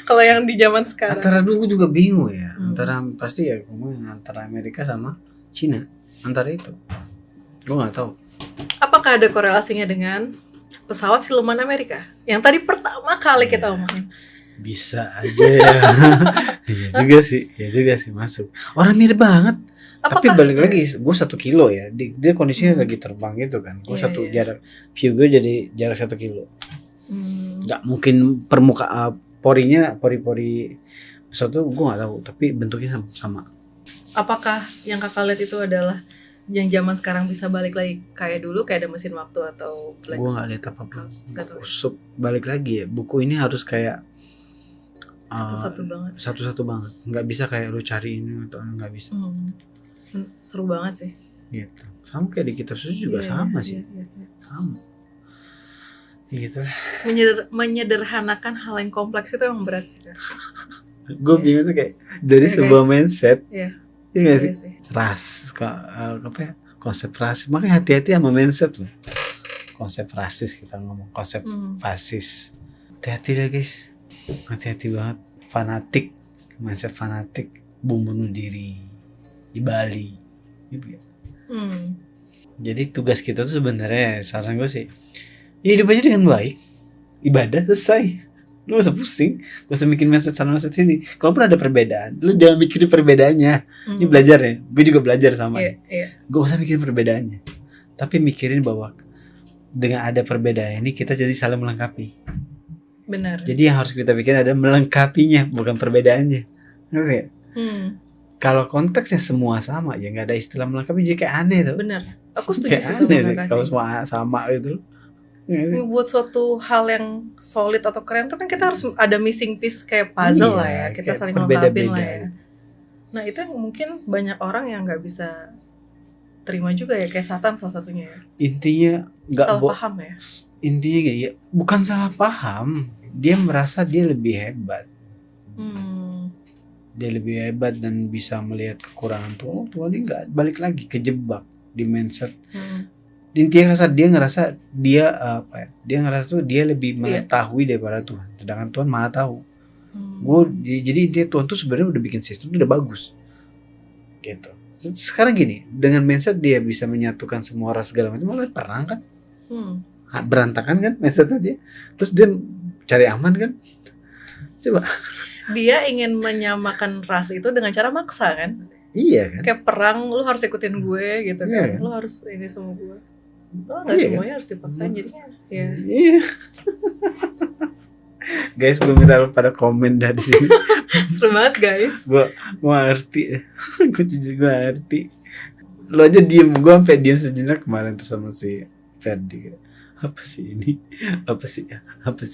Kalau yang di zaman sekarang. Antara dulu gue juga bingung ya. Hmm. Antara pasti ya ngomongin antara Amerika sama Cina. Antara itu. Gue nggak tahu. Apakah ada korelasinya dengan pesawat siluman Amerika? Yang tadi pertama kali kita omongin. Bisa aja ya. Iya juga sih masuk. Orang mirip banget. Tapi Apakah- balik lagi, gue 1 kilo ya. Dia kondisinya lagi terbang gitu kan. Gue Iya, satu iya. jarak view gue jadi jarak 1 kilo. Hmm. Nggak mungkin permukaan pori-pori pesawat tuh gue nggak tahu. Tapi bentuknya sama. Apakah yang kakak lihat itu adalah yang zaman sekarang bisa balik lagi kayak dulu, kayak ada mesin waktu atau Gue nggak lihat apa-apa. Nggak tahu. Balik lagi ya. Buku ini harus kayak Satu-satu banget. satu-satu banget. Nggak bisa kayak lu cari ini atau nggak bisa. Seru banget sih. Gitu. Sama kayak di kitab suci juga Iya, sama iya, sih. iya, iya. Sama. Ya gitu lah. Menyederhanakan hal yang kompleks itu emang berat sih Kak. Gue bingung tuh kayak dari Iya, sebuah guys. mindset. Iya. Iya gak sih? Iya sih. Apa ya? Konsep rasis. Makanya hati-hati sama mindset loh. Konsep rasis kita ngomong. Konsep fasis. Hati-hati deh guys. Hati-hati banget. Fanatik. Mindset fanatik. Bom bunuh diri. Di Bali. Gitu ya. Jadi tugas kita tuh sebenarnya saran gue sih. Ya hidup aja dengan baik. Ibadah selesai. Lu gak usah pusing. Gak usah mikirin mindset sana mindset sini. Kalaupun ada perbedaan, lu jangan mikirin perbedaannya. Ini belajar ya. Gue juga belajar sama. Iya. Gak usah mikirin perbedaannya. Tapi mikirin bahwa dengan ada perbedaan ini kita jadi saling melengkapi. Benar. Jadi yang harus kita pikirin ada melengkapinya, bukan perbedaannya. Ngerti gak? Kalau konteksnya semua sama, ya nggak ada istilah melengkapi. Jadi kayak aneh tuh. Benar. Aku setuju Kayak sih sama aneh sih kakak kalau sih. semua sama gitu. Ya nggak sih? Buat suatu hal yang solid atau keren tuh kan kita harus ada missing piece kayak puzzle Iya, lah ya. Kita kayak saling berbeda-beda melengkapi lah ya. gitu. Nah itu yang mungkin banyak orang yang nggak bisa terima juga ya, kayak Satan salah satunya ya. Intinya nggak Salah paham ya. intinya kayak ya, bukan salah paham. Dia merasa dia lebih hebat. Dia lebih hebat dan bisa melihat kekurangan Tuhan. Oh, Tuhan ini nggak balik lagi kejebak di mindset. Intinya kasar dia ngerasa dia apa ya? Dia ngerasa tuh dia lebih mengetahui daripada Tuhan. Sedangkan Tuhan Maha tahu. Jadi dia Tuhan tuh sebenarnya udah bikin sistem udah bagus. Gitu. Sekarang gini, dengan mindset dia bisa menyatukan semua ras segala macam, malah perang kan? Berantakan kan mindsetnya dia. Terus dia cari aman kan? Coba. Dia ingin menyamakan ras itu dengan cara maksa kan? Iya kan? Kayak perang, lu harus ikutin gue gitu Iya. kan? Lu harus ini sama gue. Oh, nggak Iya. semuanya harus dipaksain jadinya. Ya. Iya. Guys, gue minta lo pada komen dari sini. Seru banget guys. Gue ngerti. Gue jujur gue ngerti. Lo aja diem, gue sampai diem sejenak kemarin tuh sama si Ferdi. Apa sih ini? Apa sih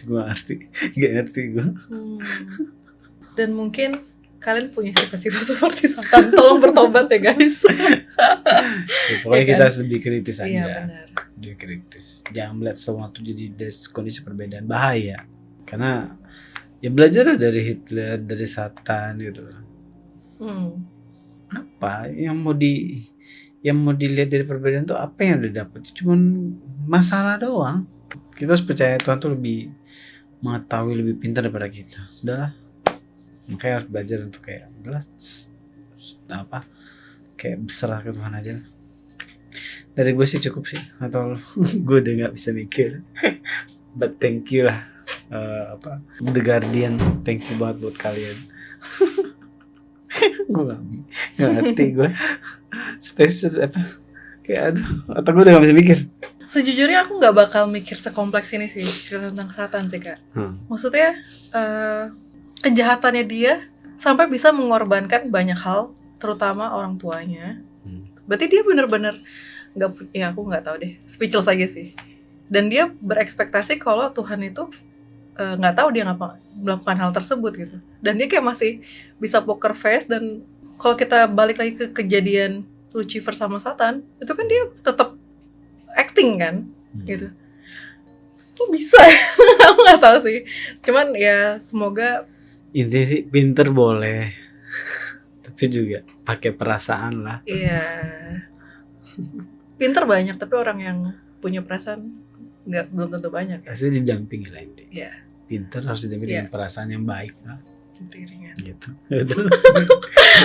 gue ngerti? Gak ngerti gue. Dan mungkin kalian punya sifat-sifat seperti Satan. Tolong bertobat ya guys. Ya, pokoknya Ya kita kan? harus lebih kritis aja. Iya benar. Lebih kritis. Jangan melihat sesuatu jadi dari kondisi perbedaan, bahaya. Karena ya belajar dari Hitler, dari Satan gitu. Apa yang mau dilihat dari perbedaan tuh apa yang udah dapet? Cuman masalah doang. Kita harus percaya Tuhan tuh lebih mengetahui, lebih pintar daripada kita. Udahlah. Makanya harus belajar untuk kayak apa? Kayak berserah ke Tuhan aja lah. Dari gue sih cukup sih. Atau gue udah nggak bisa mikir. But thank you lah. The Guardian, thank you banget buat kalian. Gue gak ngerti gue. Spesies apa? Kayak aduh, atau gue udah gak bisa mikir. Sejujurnya aku nggak bakal mikir sekompleks ini sih cerita tentang Satan sih kak. Maksudnya kejahatannya dia sampai bisa mengorbankan banyak hal, terutama orang tuanya. Berarti dia bener-bener nggak, ya aku nggak tahu deh, speechless aja sih. Dan dia berekspektasi kalau Tuhan itu nggak tahu dia melakukan hal tersebut gitu. Dan dia kayak masih bisa poker face. Dan kalau kita balik lagi ke kejadian Lucifer sama Satan, itu kan dia tetap acting kan, gitu. Kok bisa? Aku nggak tahu sih. Cuman ya semoga. Intinya sih pinter boleh, tapi juga pakai perasaan lah. Iya. Pinter banyak, tapi orang yang punya perasaan belum tentu banyak. Pasti didampingi lah intinya. Iya. pintar, harus didapati dengan perasaan yang baik lah. Ringan. Gitu.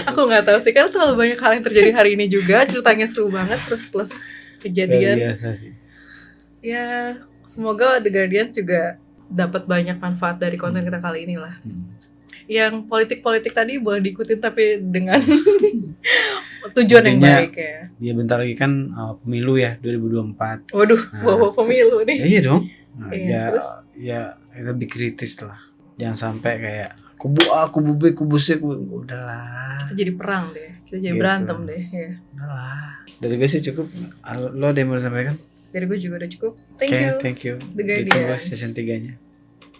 Aku nggak tahu sih, kan terlalu banyak hal yang terjadi hari ini juga, ceritanya seru banget, terus plus Luar kejadian. biasa sih. Ya, semoga The Guardians juga dapat banyak manfaat dari konten kita kali ini lah. Yang politik-politik tadi boleh diikutin tapi dengan tujuan yang Intinya, baik ya. Dia bentar lagi kan pemilu ya 2024. Waduh, Nah. bawa pemilu nih. Ya, iya dong. Nah, Iya, terus? ya lebih kritis lah. Jangan sampai kayak kubu A, kubu B, kubu C, udahlah. Kita jadi perang deh, kita jadi Gitu. berantem deh. Ya. Udahlah. Dari gue sih cukup. Lo ada yang mau sampaikan? Dari gue juga udah cukup. Thank Oke, you. thank you. The Guardians. Ditunggu season 3-nya.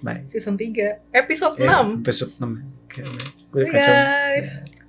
Bye. Season 3, episode Ya, 6. episode 6. Oke, gue Bye kacau. guys.